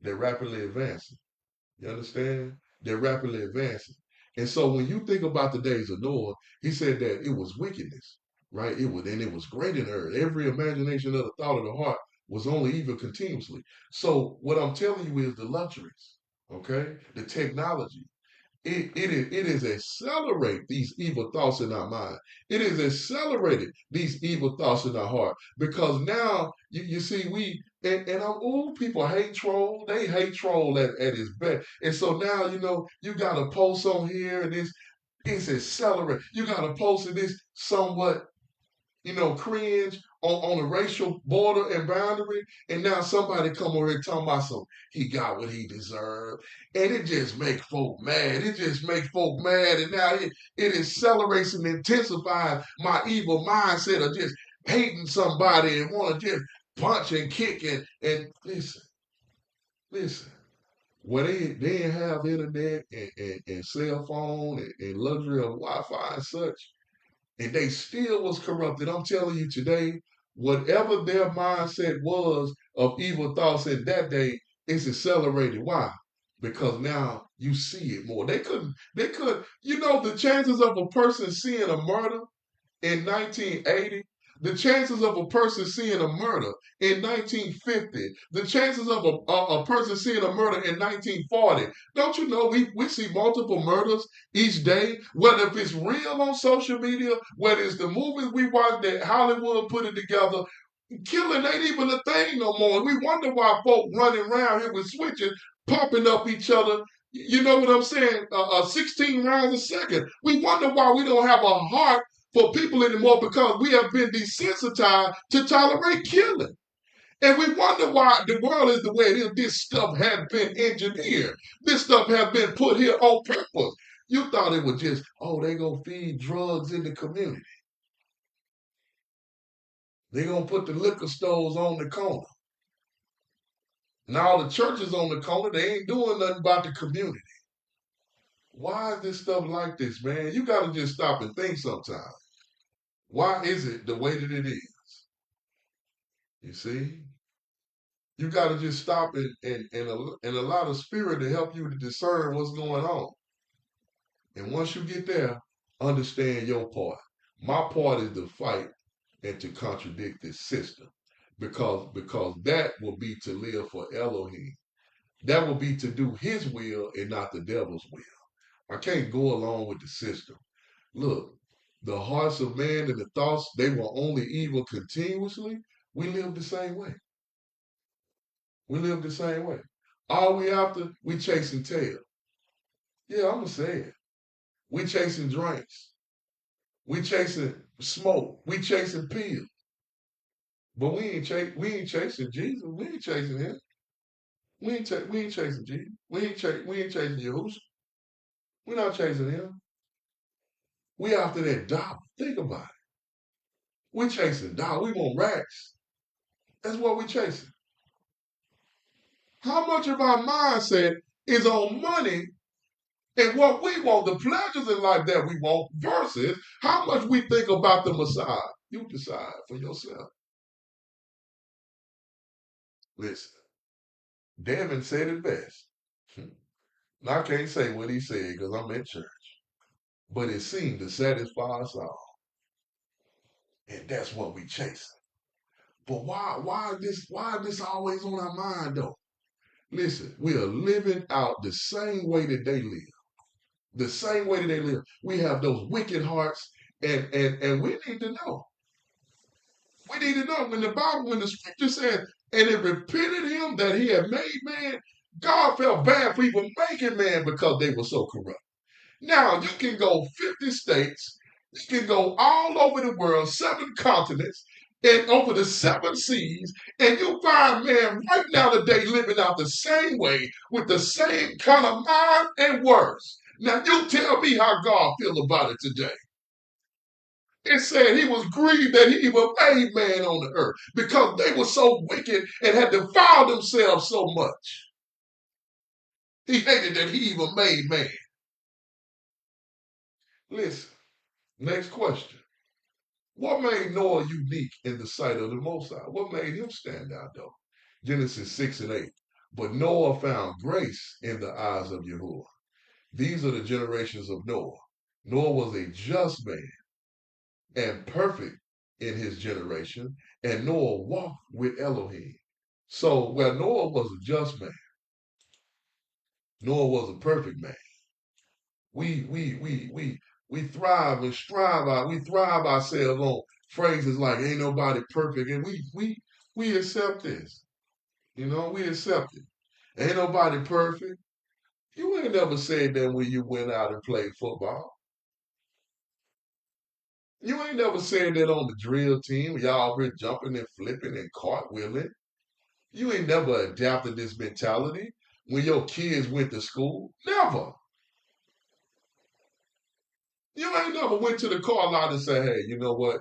Speaker 1: They're rapidly advancing. You understand? They're rapidly advancing. And so when you think about the days of Noah, he said that it was wickedness, right? It was great in earth. Every imagination of the thought of the heart was only evil continuously. So what I'm telling you is the luxuries, okay? The technology, it is accelerate these evil thoughts in our mind. It is accelerated these evil thoughts in our heart because now you see and old people hate troll. They hate troll at its best. And so now you got to post on here and it's accelerate. You got to post in this somewhat cringe on a racial border and boundary, and now somebody come over here talking about some he got what he deserved, and it just make folk mad. It just make folk mad, and now it accelerates and intensifies my evil mindset of just hating somebody and want to just punch and kick and listen. Well, they didn't have internet and cell phone and luxury of Wi-Fi and such and they still was corrupted. I'm telling you today, whatever their mindset was of evil thoughts in that day, it's accelerated. Why? Because now you see it more. The chances of a person seeing a murder in 1980, the chances of a person seeing a murder in 1950, the chances of a person seeing a murder in 1940. Don't you know we see multiple murders each day, whether if it's real on social media, whether it's the movies we watch that Hollywood put it together. Killing ain't even a thing no more. We wonder why folk running around here with switches, popping up each other. You know what I'm saying? 16 rounds a second. We wonder why we don't have a heart for people anymore because we have been desensitized to tolerate killing. And we wonder why the world is the way it is. This stuff has been engineered. This stuff has been put here on purpose. You thought it was just, they gonna feed drugs in the community. They gonna put the liquor stores on the corner. Now the churches on the corner, they ain't doing nothing about the community. Why is this stuff like this, man? You gotta just stop and think sometimes. Why is it the way that it is? You see? You got to just stop and allow the spirit to help you to discern what's going on. And once you get there, understand your part. My part is to fight and to contradict this system. Because that will be to live for Elohim. That will be to do his will and not the devil's will. I can't go along with the system. Look, the hearts of man and the thoughts, they were only evil continuously. We live the same way. We live the same way. All we after, we chasing tail. Yeah, I'm gonna say it. We chasing drinks. We chasing smoke. We chasing pills. But we ain't chasing Jesus. We ain't chasing him. We ain't chasing Jesus. We ain't chasing Yahushua. We're not chasing him. We after that dollar. Think about it. We chasing dollar. We want racks. That's what we chasing. How much of our mindset is on money and what we want, the pleasures in life that we want, versus how much we think about the Messiah? You decide for yourself. Listen, David said it best. I can't say what he said because I'm in church, but it seemed to satisfy us all, and that's what we chasing. But why this always on our mind though? Listen, we are living out the same way that they live. The same way that they live. We have those wicked hearts, and we need to know. We need to know when the scripture says, and it repented him that he had made man, God felt bad for even making man because they were so corrupt. Now you can go 50 states, you can go all over the world, 7 continents, and over the 7 seas, and you find man right now today living out the same way with the same kind of mind and words. Now you tell me how God feel about it today. It said he was grieved that he even made man on the earth because they were so wicked and had defiled themselves so much. He hated that he even made man. Listen, next question. What made Noah unique in the sight of the Most High? What made him stand out though? Genesis 6 and 8. But Noah found grace in the eyes of Yahuwah. These are the generations of Noah. Noah was a just man and perfect in his generation, and Noah walked with Elohim. So where Noah was a just man, Noah was a perfect man. We thrive and strive out, we thrive ourselves on phrases like ain't nobody perfect, and we accept this. We accept it. Ain't nobody perfect. You ain't never said that when you went out and played football. You ain't never said that on the drill team. Y'all been jumping and flipping and cartwheeling. You ain't never adapted this mentality when your kids went to school. Never. You ain't never went to the car lot and say, hey, you know what?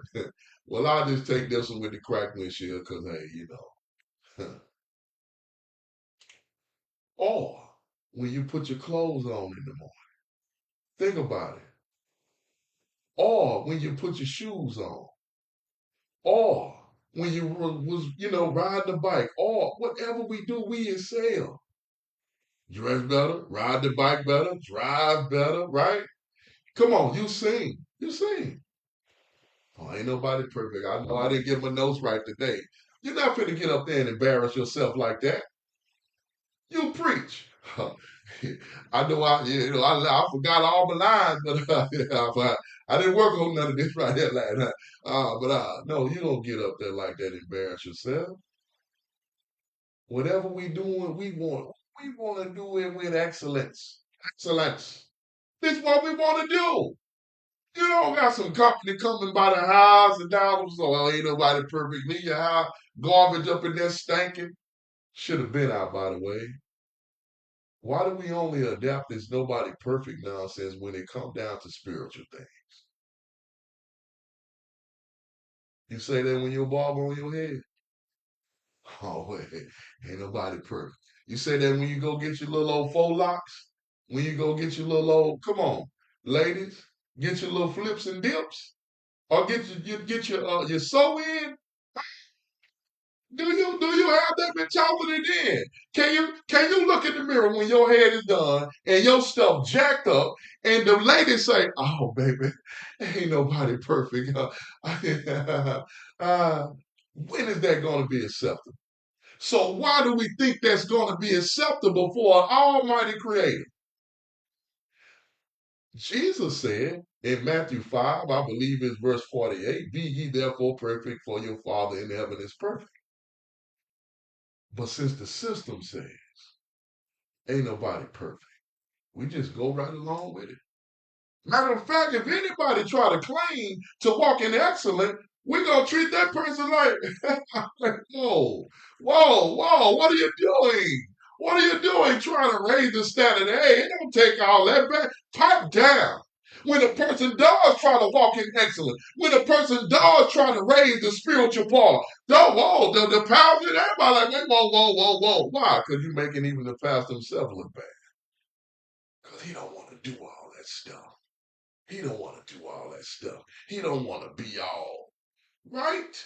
Speaker 1: Well, I'll just take this one with the crack windshield because, hey, or when you put your clothes on in the morning. Think about it. Or when you put your shoes on. Or when you ride the bike. Or whatever we do, we excel. Dress better, ride the bike better, drive better, right? Come on, you sing. You sing. Oh, ain't nobody perfect. I know I didn't get my notes right today. You're not finna get up there and embarrass yourself like that. You preach. I know I forgot all my lines, but I didn't work on none of this right here last night. No, you don't get up there like that and embarrass yourself. Whatever we doing, we want to do it with excellence. Excellence. This is what we want to do. You don't got some company coming by the house and down, so ain't nobody perfect. Leave your house, garbage up in there stinking. Should have been out, by the way. Why do we only adapt this nobody perfect nonsense when it comes down to spiritual things? You say that when you're barber on your head? Oh, wait, ain't nobody perfect. You say that when you go get your little old faux locks? When you go get your little old, come on, ladies, get your little flips and dips? Or get your sew in? Do you have that mentality then? Can you look in the mirror when your head is done and your stuff jacked up and the lady say, "Oh baby, ain't nobody perfect." Uh, when is that going to be acceptable? So why do we think that's going to be acceptable for an almighty creator? Jesus said in Matthew 5, I believe it's verse 48, be ye therefore perfect for your Father in heaven is perfect. But since the system says ain't nobody perfect, we just go right along with it. Matter of fact, if anybody try to claim to walk in excellence, we're going to treat that person like, whoa, what are you doing? What are you doing trying to raise the standard? Hey, it don't take all that back. Pipe down. When a person does try to walk in excellence, when a person does try to raise the spiritual bar, the pastor and everybody like, whoa. Why? Because you're making even the pastor himself look bad. Because he don't want to do all that stuff. He don't want to do all that stuff. He don't want to be all right.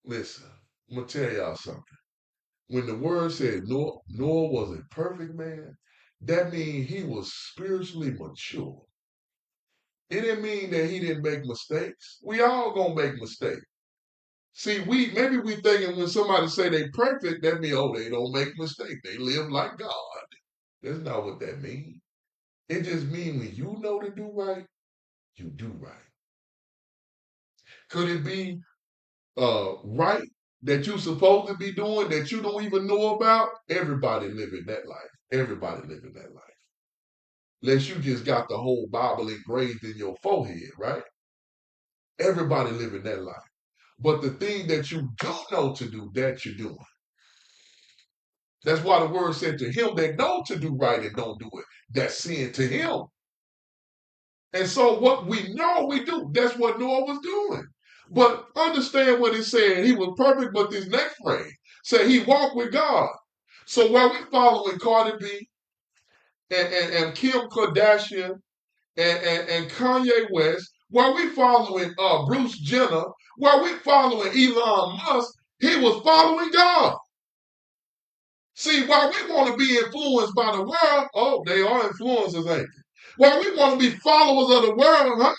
Speaker 1: Listen, I'm going to tell y'all something. When the word said Noah was a perfect man, that means he was spiritually mature. It didn't mean that he didn't make mistakes. We all gonna make mistakes. See, maybe we thinking when somebody say they perfect, that means they don't make mistakes. They live like God. That's not what that means. It just means when you know to do right, you do right. Could it be right that you supposed to be doing that you don't even know about? Everybody living that life. Everybody living that life. Unless you just got the whole Bible engraved in your forehead, right? Everybody living that life. But the thing that you don't know to do, that you're doing. That's why the word said to him that know to do right and don't do it, that's sin to him. And so what we know we do, that's what Noah was doing. But understand what it said. He was perfect, but this next phrase said he walked with God. So while we following Cardi B and Kim Kardashian and Kanye West, while we following Bruce Jenner, while we following Elon Musk, he was following God. See, while we want to be influenced by the world, they are influencers, ain't they? While we want to be followers of the world,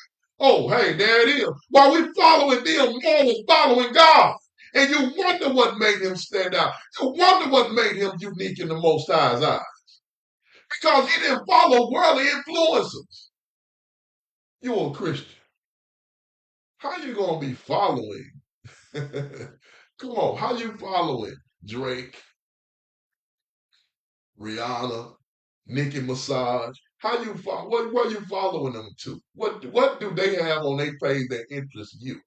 Speaker 1: hey, there it is. While we following them, Noah was following God. And you wonder what made him stand out. You wonder what made him unique in the Most High's eyes. Because he didn't follow worldly influencers. You're a Christian. How you gonna be following? Come on, how you following Drake, Rihanna, Nicki Minaj? How you follow? What are you following them to? What do they have on their page that interests you?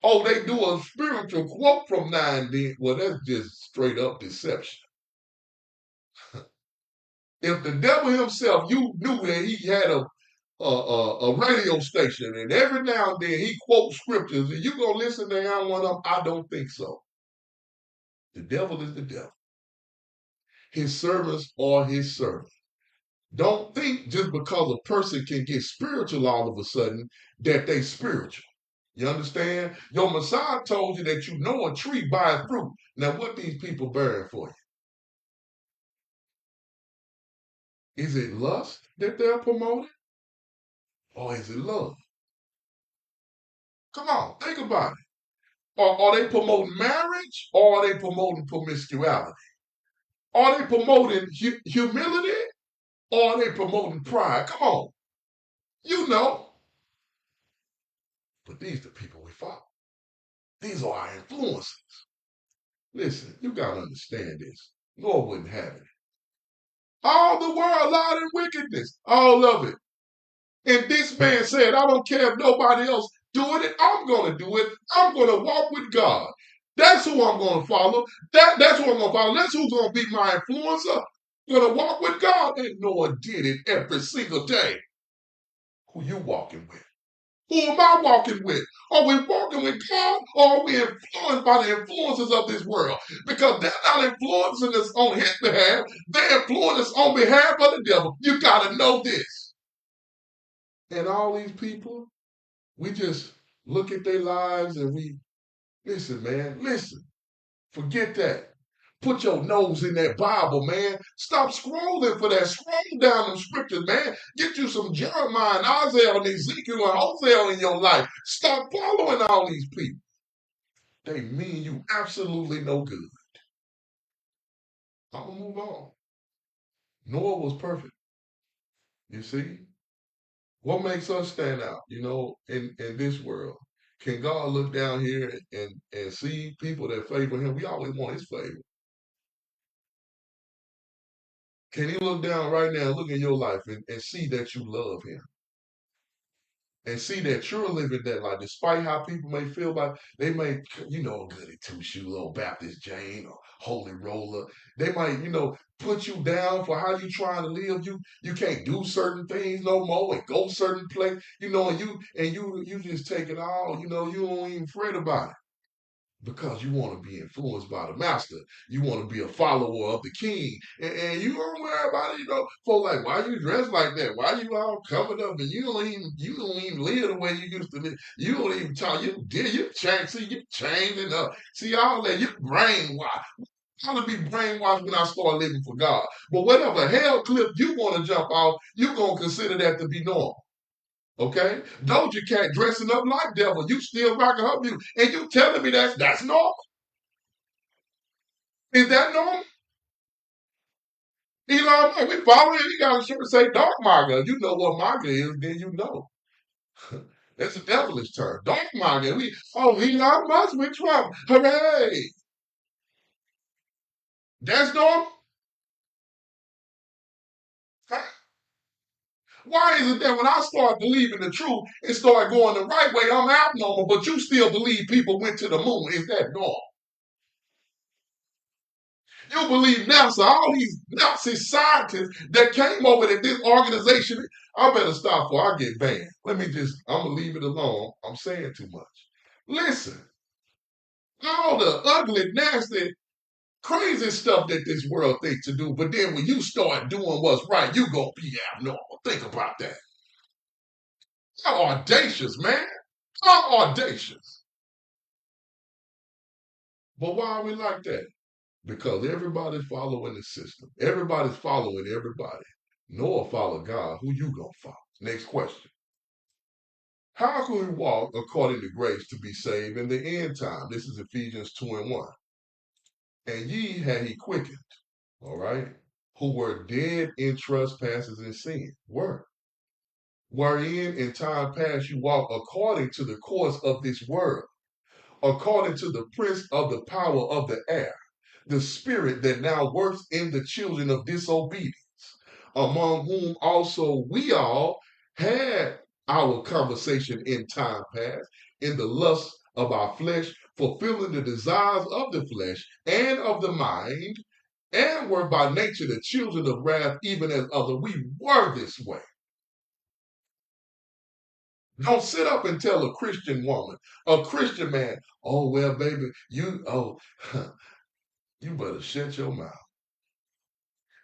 Speaker 1: Oh, they do a spiritual quote from now and then. Well, that's just straight up deception. If the devil himself, you knew that he had a radio station, and every now and then he quotes scriptures, and you gonna listen to him one of them? I don't think so. The devil is the devil. His servants are his servants. Don't think just because a person can get spiritual all of a sudden that they spiritual. You understand? Your Messiah told you that you know a tree by its fruit. Now, what these people bearing for you? Is it lust that they're promoting? Or is it love? Come on, think about it. Are they promoting marriage or are they promoting promiscuity? Are they promoting humility or are they promoting pride? Come on, you know. But these are the people we follow. These are our influences. Listen, you got to understand this. Lord wouldn't have it. All the world lied in wickedness, all of it. And this man said, I don't care if nobody else doing it, I'm going to do it. I'm going to walk with God. That's who I'm going to follow. That's who I'm going to follow. That's who's going to be my influencer. I'm going to walk with God. And Noah did it every single day. Who you walking with? Who am I walking with? Are we walking with God or are we influenced by the influences of this world? Because they're not influencing us on his behalf. They're influencing us on behalf of the devil. You got to know this. And all these people, we just look at their lives and we, listen, man, listen. Forget that. Put your nose in that Bible, man. Stop scrolling for that. Scroll down them scriptures, man. Get you some Jeremiah and Isaiah and Ezekiel and Hosea in your life. Stop following all these people. They mean you absolutely no good. I'm going to move on. Noah was perfect. You see? What makes us stand out, in this world? Can God look down here and see people that favor him? We always want his favor. Can he look down right now, look in your life and see that you love him? and see that you're living that life, despite how people may feel about, they may, goody two shoes, old Baptist Jane or holy roller. They might, put you down for how you trying to live. You can't do certain things no more and go certain place, and you just take it all, you don't even fret about it because you want to be influenced by the master. You want to be a follower of the king. And you don't worry about it, for like, why you dressed like that? Why you all covered up and you don't even live the way you used to live. You don't even talk, you change, see, you changing up. See, all that, you brainwashed. I'm gonna be brainwashed when I start living for God. But whatever hell cliff you want to jump off, you're gonna consider that to be normal. Okay? Doja Cat dressing up like devil. You still rocking her music. And you telling me that's normal? Is that normal? Elon Musk, we following him. He got a shirt that say dark MAGA. You know what MAGA is, then you know. That's a devilish term. Dark MAGA. Elon Musk with Trump. Hooray. That's normal? Why is it that when I start believing the truth and start going the right way, I'm abnormal, but you still believe people went to the moon? Is that normal? You believe NASA, all these Nazi scientists that came over to this organization. I better stop before I get banned. I'm going to leave it alone. I'm saying too much. Listen, all the ugly, nasty, crazy stuff that this world thinks to do, but then when you start doing what's right, you going to be abnormal. Think about that. How audacious, man. How audacious. But why are we like that? Because everybody's following the system. Everybody's following everybody. Noah followed God. Who you gonna follow? Next question. How can we walk according to grace to be saved in the end time? This is Ephesians 2:1. And ye had he quickened, all right, who were dead in trespasses and sin. Wherein in time past you walked according to the course of this world, according to the prince of the power of the air, the spirit that now works in the children of disobedience, among whom also we all had our conversation in time past, in the lust of our flesh, fulfilling the desires of the flesh and of the mind, and were by nature the children of wrath, even as other. We were this way. Don't sit up and tell a Christian woman, a Christian man, oh, well, baby, you better shut your mouth.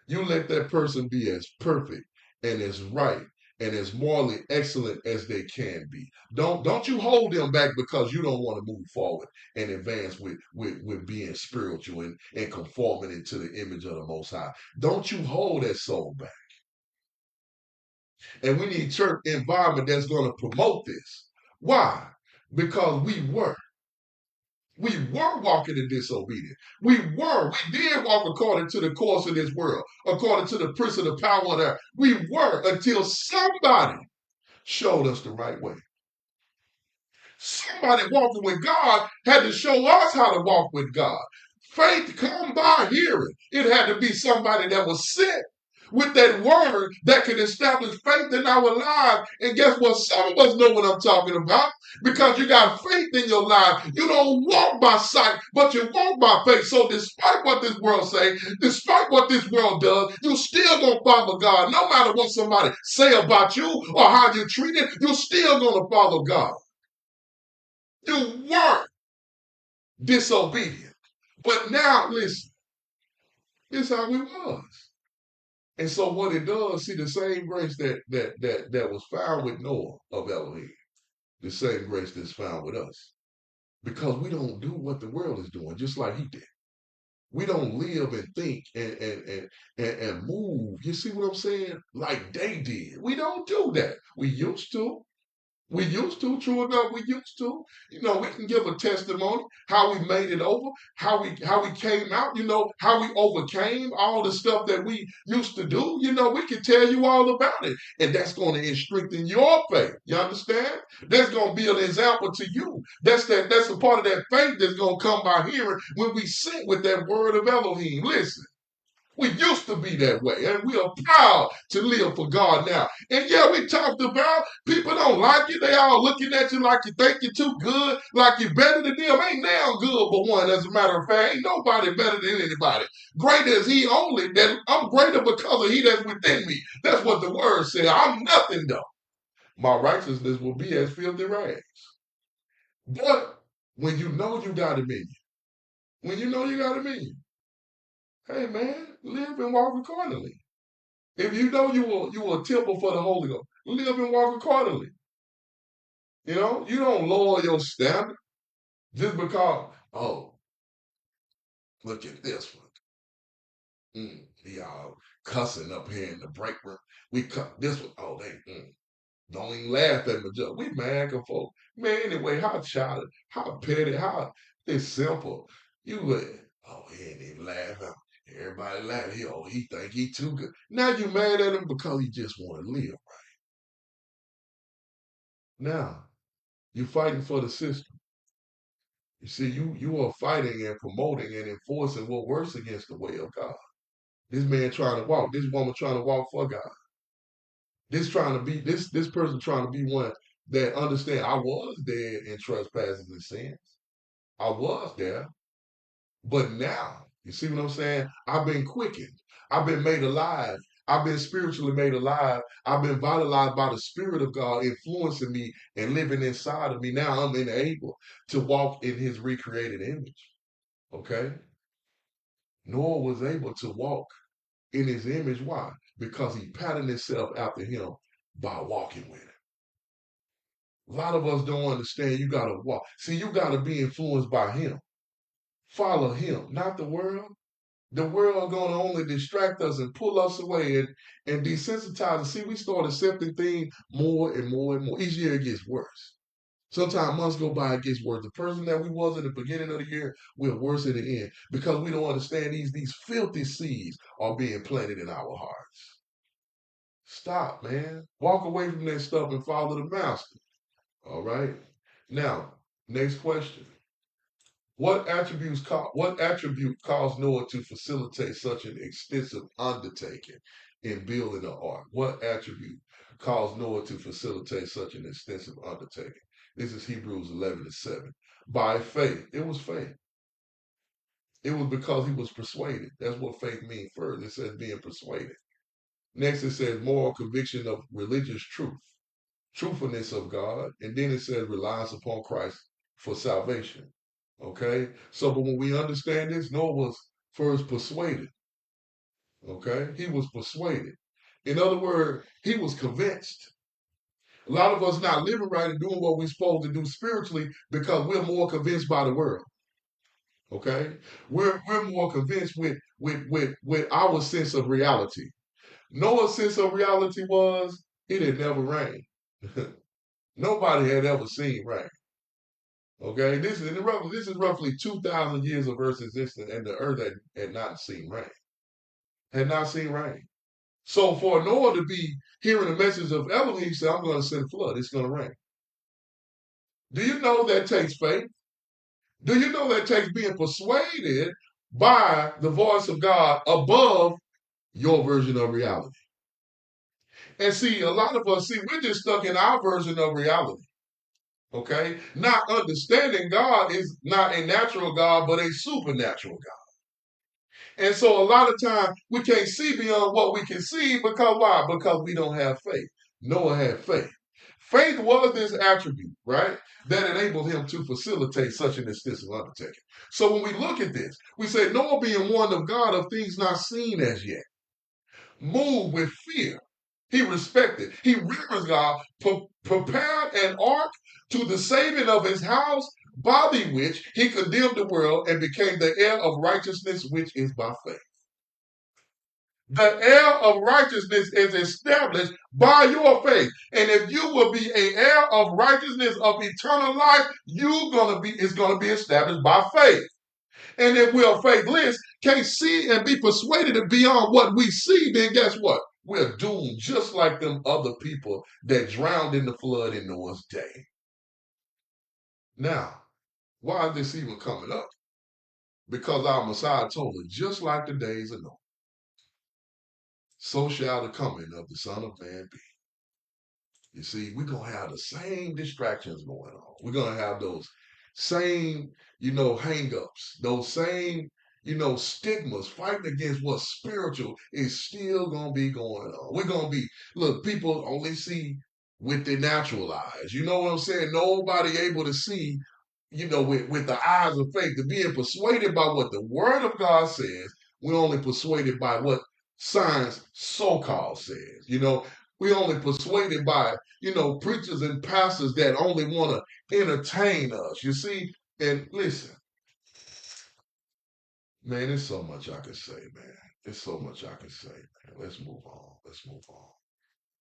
Speaker 1: You let that person be as perfect and as right and as morally excellent as they can be. Don't you hold them back because you don't want to move forward and advance with being spiritual and conforming into the image of the Most High. Don't you hold that soul back. And we need church environment that's going to promote this. Why? Because we were walking in disobedience. We did walk according to the course of this world, according to the prince of the power of the air. We were until somebody showed us the right way. Somebody walking with God had to show us how to walk with God. Faith come by hearing. It had to be somebody that was sent with that word that can establish faith in our lives. And guess what? Some of us know what I'm talking about because you got faith in your life. You don't walk by sight, but you walk by faith. So despite what this world say, despite what this world does, you still gonna follow God. No matter what somebody say about you or how you treat it, you still gonna follow God. You weren't disobedient. But now, listen, this is how we was. And so what it does, see the same grace that was found with Noah of Elohim, the same grace that's found with us. Because we don't do what the world is doing, just like he did. We don't live and think and move. You see what I'm saying? Like they did. We don't do that. We used to. We used to, true enough, we used to. We can give a testimony how we made it over, how we came out, how we overcame all the stuff that we used to do. We can tell you all about it. And that's going to strengthen your faith. You understand? That's going to be an example to you. That's a part of that faith that's going to come by hearing when we sit with that word of Elohim. Listen. We used to be that way, and we are proud to live for God now. And yeah, we talked about people don't like you. They all looking at you like you think you're too good, like you're better than them. Ain't now good but one. As a matter of fact, ain't nobody better than anybody. Greater is he only that I'm greater because of he that's within me. That's what the word said. I'm nothing though. My righteousness will be as filthy rags. But when you know you got a million, when you know you got a million, hey man, live and walk accordingly. If you know you a temple for the Holy Ghost, live and walk accordingly. You know, you don't lower your standard just because, oh, look at this one. He all cussing up here in the break room. We cut this one. Oh, they don't even laugh at me. We mad at folk. Man, anyway, how childish, how petty, how it's simple. You oh, he ain't even laughing. Everybody laughing. He think he too good. Now you mad at him because he just want to live. Now, you fighting for the system. You see, you are fighting and promoting and enforcing what works against the way of God. This man trying to walk, this woman trying to walk for God. This person trying to be one that understand I was dead in trespasses and sins. I was there, but now, you see what I'm saying? I've been quickened. I've been made alive. I've been spiritually made alive. I've been vitalized by the Spirit of God influencing me and living inside of me. Now I'm enabled to walk in his recreated image. Okay? Noah was able to walk in his image. Why? Because he patterned himself after him by walking with him. A lot of us don't understand you got to walk. See, you got to be influenced by him. Follow him, not the world. The world going to only distract us and pull us away and desensitize us. See, we start accepting things more and more and more. Each year it gets worse. Sometimes months go by, it gets worse. The person that we was at the beginning of the year, we're worse at the end because we don't understand these filthy seeds are being planted in our hearts. Stop, man. Walk away from that stuff and follow the master. All right. Now, next question. What attribute caused Noah to facilitate such an extensive undertaking in building an ark? What attribute caused Noah to facilitate such an extensive undertaking? This is Hebrews 11:7. By faith. It was faith. It was because he was persuaded. That's what faith means first. It says being persuaded. Next, it says moral conviction of religious truth, truthfulness of God. And then it says reliance upon Christ for salvation. Okay? So, but when we understand this, Noah was first persuaded. Okay? He was persuaded. In other words, he was convinced. A lot of us not living right and doing what we're supposed to do spiritually because we're more convinced by the world. Okay? We're more convinced with our sense of reality. Noah's sense of reality was it had never rained. Nobody had ever seen rain. Okay, this is roughly 2,000 years of Earth's existence, and the Earth had not seen rain. Had not seen rain. So for Noah to be hearing the message of Elohim, he said, "I'm going to send a flood. It's going to rain." Do you know that takes faith? Do you know that takes being persuaded by the voice of God above your version of reality? And see, a lot of us we're just stuck in our version of reality. Okay, not understanding God is not a natural God, but a supernatural God. And so a lot of times we can't see beyond what we can see because why? Because we don't have faith. Noah had faith. Faith was this attribute, right? That enabled him to facilitate such an extensive undertaking. So when we look at this, we say Noah being warned of God of things not seen as yet, moved with fear. He respected, he reverenced God, prepared an ark to the saving of his house, by the which he condemned the world and became the heir of righteousness, which is by faith. The heir of righteousness is established by your faith. And if you will be an heir of righteousness of eternal life, it's gonna be established by faith. And if we're faithless, can't see and be persuaded beyond what we see, then guess what? We're doomed just like them other people that drowned in the flood in Noah's day. Now, why is this even coming up? Because our Messiah told us, just like the days of Noah. so shall the coming of the Son of Man be. You see, we're going to have the same distractions going on. We're going to have those same, hang-ups, those same, stigmas fighting against what's spiritual is still going to be going on. We're going to be, look, people only see with their natural eyes. You know what I'm saying? Nobody able to see, with the eyes of faith, to being persuaded by what the Word of God says. We're only persuaded by what science so-called says. We only persuaded by preachers and pastors that only want to entertain us. You see, and listen, man, there's so much I can say, man. There's so much I can say, man. Let's move on. Let's move on.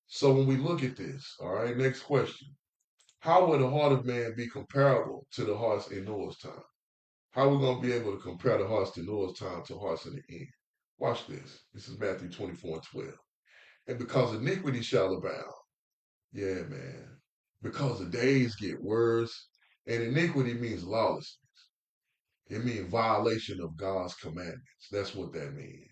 Speaker 1: So when we look at this, all right, next question. How will the heart of man be comparable to the hearts in Noah's time? How are we going to be able to compare the hearts to Noah's time to hearts in the end? Watch this. This is Matthew 24:12. And because iniquity shall abound, yeah, man. Because the days get worse, and iniquity means lawlessness. It means violation of God's commandments. That's what that means.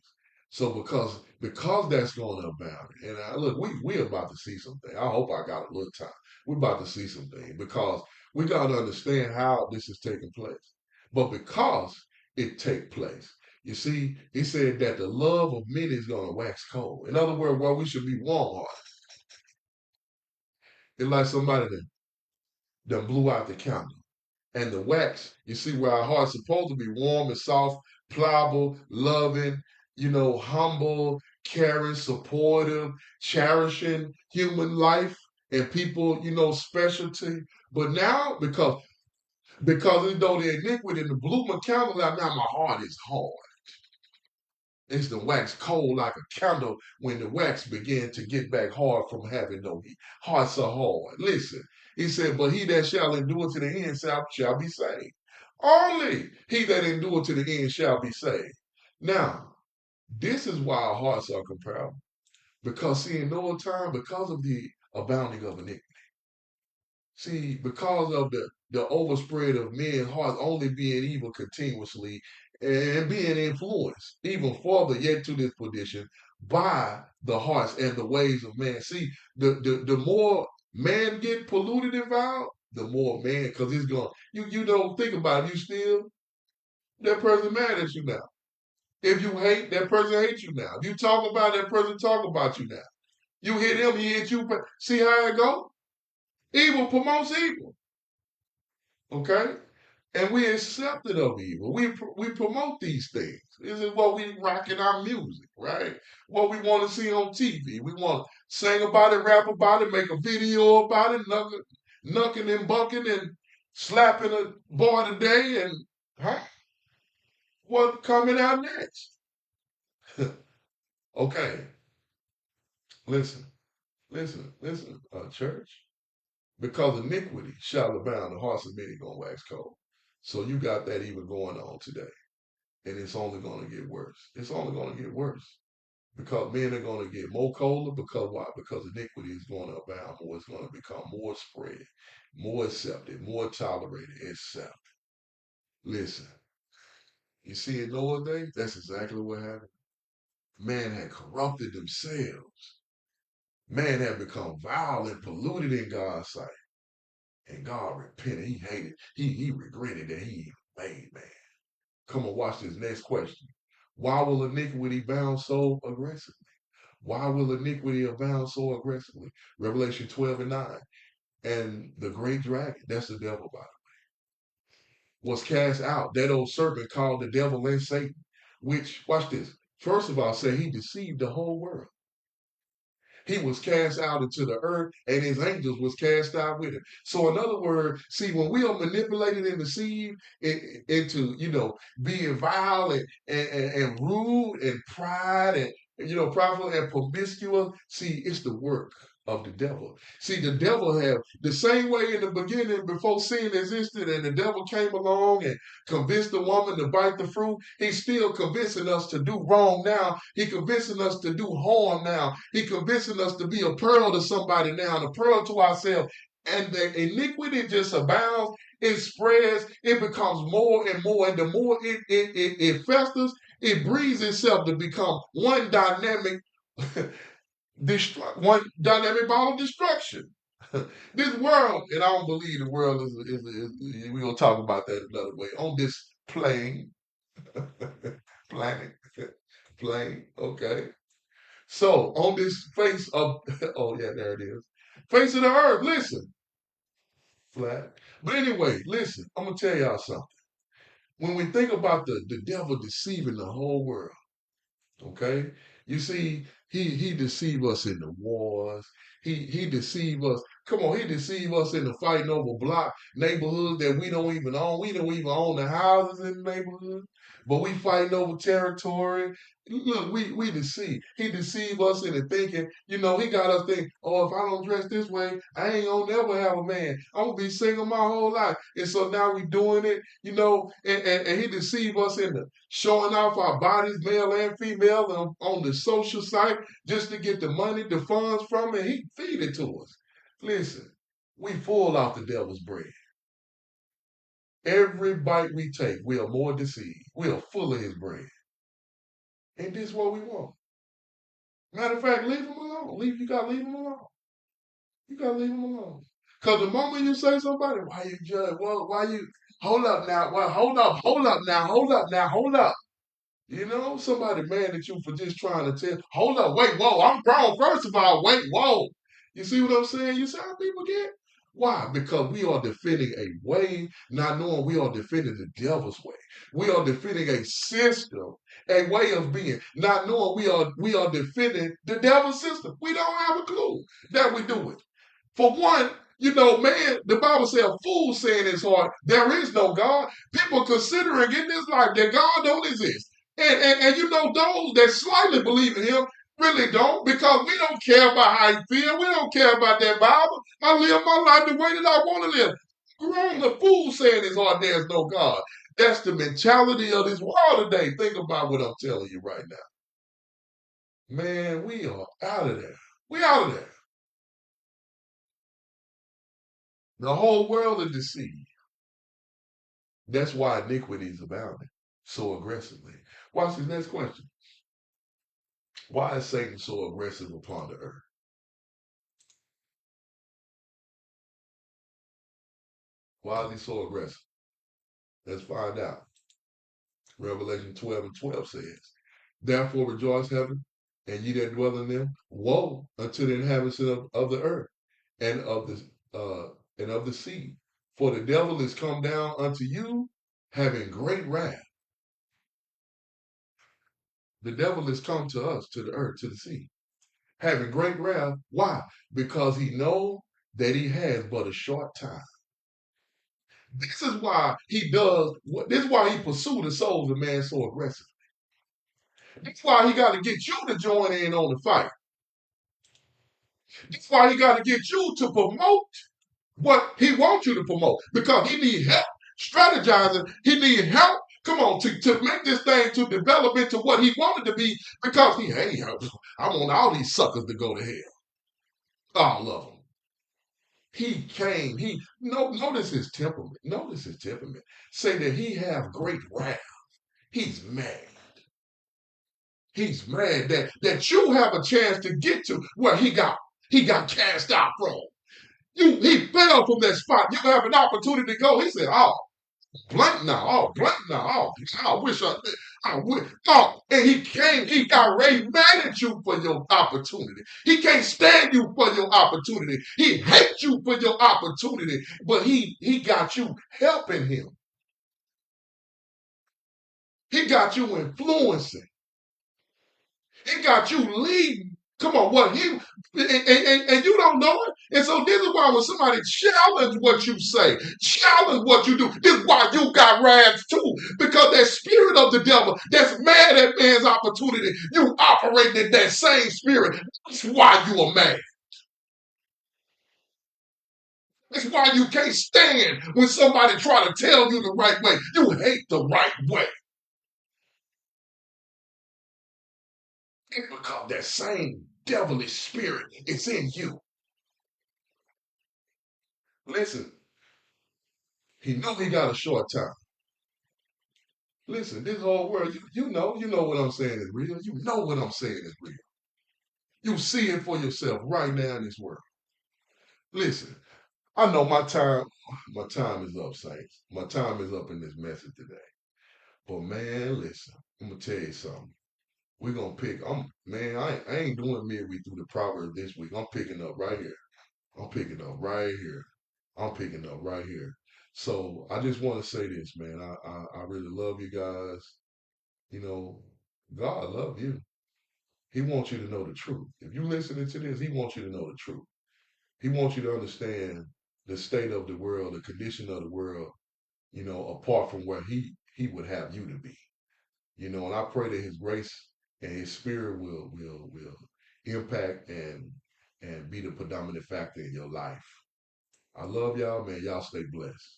Speaker 1: So because that's going to abound, and look, we about to see something. I hope I got a little time. We're about to see something because we got to understand how this is taking place. But because it take place, you see, he said that the love of many is going to wax cold. In other words, while we should be warm-hearted, it's like somebody that blew out the candle. And the wax, you see, where our heart's supposed to be warm and soft, pliable, loving, humble, caring, supportive, cherishing human life and people, specialty. But now, because though the iniquity and the blew my candle out, now my heart is hard. It's the wax cold like a candle when the wax began to get back hard from having no heat. Hearts are hard. Listen, he said, but he that shall endure to the end shall be saved. Only he that endure to the end shall be saved. Now, this is why our hearts are comparable. Because, see, in no time, because of the abounding of iniquity. See, because of the overspread of men's hearts only being evil continuously and being influenced even further yet to this perdition by the hearts and the ways of man. See, the more man get polluted and vile, the more man, because it's going, you don't think about it, you still, that person mad at you now. If you hate, that person hates you now. If you talk about that person, talk about you now. You hit him, he hit you. See how it go? Evil promotes evil. Okay? And we accepted of evil. We promote these things. This is what we rock in our music, right? What we want to see on TV. We want to sing about it, rap about it, make a video about it, knucking and bucking and slapping a boy today. And huh? What coming out next? Okay, listen, church. Because iniquity shall abound, the hearts of many gonna wax cold. So you got that even going on today. And it's only going to get worse. It's only going to get worse because men are going to get more colder. Because why? Because iniquity is going to abound more. It's going to become more spread, more accepted, more tolerated, etc. Listen, you see in Noah's day, that's exactly what happened. Man had corrupted themselves. Man had become vile and polluted in God's sight. And God repented. He hated. He regretted that he even made man. Come on, watch this next question. Why will iniquity abound so aggressively? Why will iniquity abound so aggressively? Revelation 12:9. And the great dragon, that's the devil, by the way, was cast out. That old serpent called the devil and Satan, which, watch this. First of all, say he deceived the whole world. He was cast out into the earth, and his angels was cast out with him. So, in other words, see, when we are manipulated and deceived into, being vile and rude and pride and, prideful and promiscuous, see, it's the work of the devil. See, the devil have the same way in the beginning before sin existed and the devil came along and convinced the woman to bite the fruit. He's still convincing us to do wrong now. He's convincing us to do harm now. He's convincing us to be a pearl to somebody now and a pearl to ourselves. And the iniquity just abounds, it spreads, it becomes more and more. And the more it festers, it breeds itself to become one dynamic One dynamic ball of destruction. This world, and I don't believe the world we're gonna talk about that another way. On this plane, planet, plane, okay. So on this face of oh yeah, there it is. Face of the earth, listen, flat. But anyway, listen, I'm gonna tell y'all something. When we think about the devil deceiving the whole world, okay? You see, he deceive us in the wars. He deceive us. Come on, he deceive us in the fighting over block neighborhoods that we don't even own. We don't even own the houses in the neighborhood, but we fighting over territory. Look, we deceive. He deceive us into thinking. He got us think. Oh, if I don't dress this way, I ain't gonna never have a man. I'm gonna be single my whole life. And so now we doing it. And he deceive us into showing off our bodies, male and female, on the social site just to get the money, the funds from it. He feed it to us. Listen, we full off the devil's bread. Every bite we take, we are more deceived. We are full of his bread. And this is what we want. Matter of fact, leave him alone. You gotta leave him alone. You gotta leave him alone. Because the moment you say somebody, why you judge? Well, why you hold up now? Well, hold up now, hold up now, hold up. Somebody mad at you for just trying to tell, hold up, wait, whoa, I'm grown. First of all, wait, whoa. You see what I'm saying? You see how people get? Why? Because we are defending a way, not knowing we are defending the devil's way. We are defending a system, a way of being, not knowing we are defending the devil's system. We don't have a clue that we do it. For one, man, the Bible says a fool saying in his heart, there is no God. People considering in this life that God don't exist. And those that slightly believe in him really don't, because we don't care about how you feel. We don't care about that Bible. I live my life the way that I want to live. Grown, the fool saying in his heart, there's no God. That's the mentality of this world today. Think about what I'm telling you right now. Man, we are out of there. We out of there. The whole world is deceived. That's why iniquity is abounding so aggressively. Watch this next question. Why is Satan so aggressive upon the earth? Why is he so aggressive? Let's find out. Revelation 12 and 12 says, therefore rejoice, heaven, and ye that dwell in them. Woe unto the inhabitants of the earth and of the sea. For the devil is come down unto you, having great wrath. The devil is come to us, to the earth, to the sea, having great wrath. Why? Because he knows that he has but a short time. This is why he does. This is why he pursues the souls of man so aggressive. That's why he got to get you to join in on the fight. That's why he got to get you to promote what he wants you to promote, because he need help strategizing. He need help. Come on, to make this thing to develop into what he wanted to be, because I want all these suckers to go to hell. All of them. He came. Notice his temperament. Notice his temperament. Say that he have great wrath. He's mad. He's mad that you have a chance to get to where he got cast out from. He fell from that spot. You have an opportunity to go. He said, "Oh, blank now. Oh, blank now. Oh, I wish. Oh," and he came. He got raised mad at you for your opportunity. He can't stand you for your opportunity. He hates you for your opportunity. But he got you helping him. He got you influencing. He got you leading. Come on, what he and you don't know it. And so this is why when somebody challenge what you say, challenge what you do, this is why you got wrath too. Because that spirit of the devil that's mad at man's opportunity, you operate in that same spirit. That's why you are mad. That's why you can't stand when somebody try to tell you the right way. You hate the right way. It's because that same devilish spirit is in you. Listen, he knew he got a short time. Listen, this whole world, you know what I'm saying is real. You know what I'm saying is real. You see it for yourself right now in this world. Listen, I know my time is up, saints. My time is up in this message today. But man, listen, I'm gonna tell you something. We're gonna pick. I ain't doing midweek through the proverb this week. I'm picking up right here. I'm picking up right here. I'm picking up right here. So I just want to say this, man. I really love you guys. You know, God love you. He wants you to know the truth. If you listening to this, He wants you to know the truth. He wants you to understand the state of the world, the condition of the world. Apart from where He would have you to be. And I pray that His grace and His Spirit will impact and be the predominant factor in your life. I love y'all, man. Y'all stay blessed.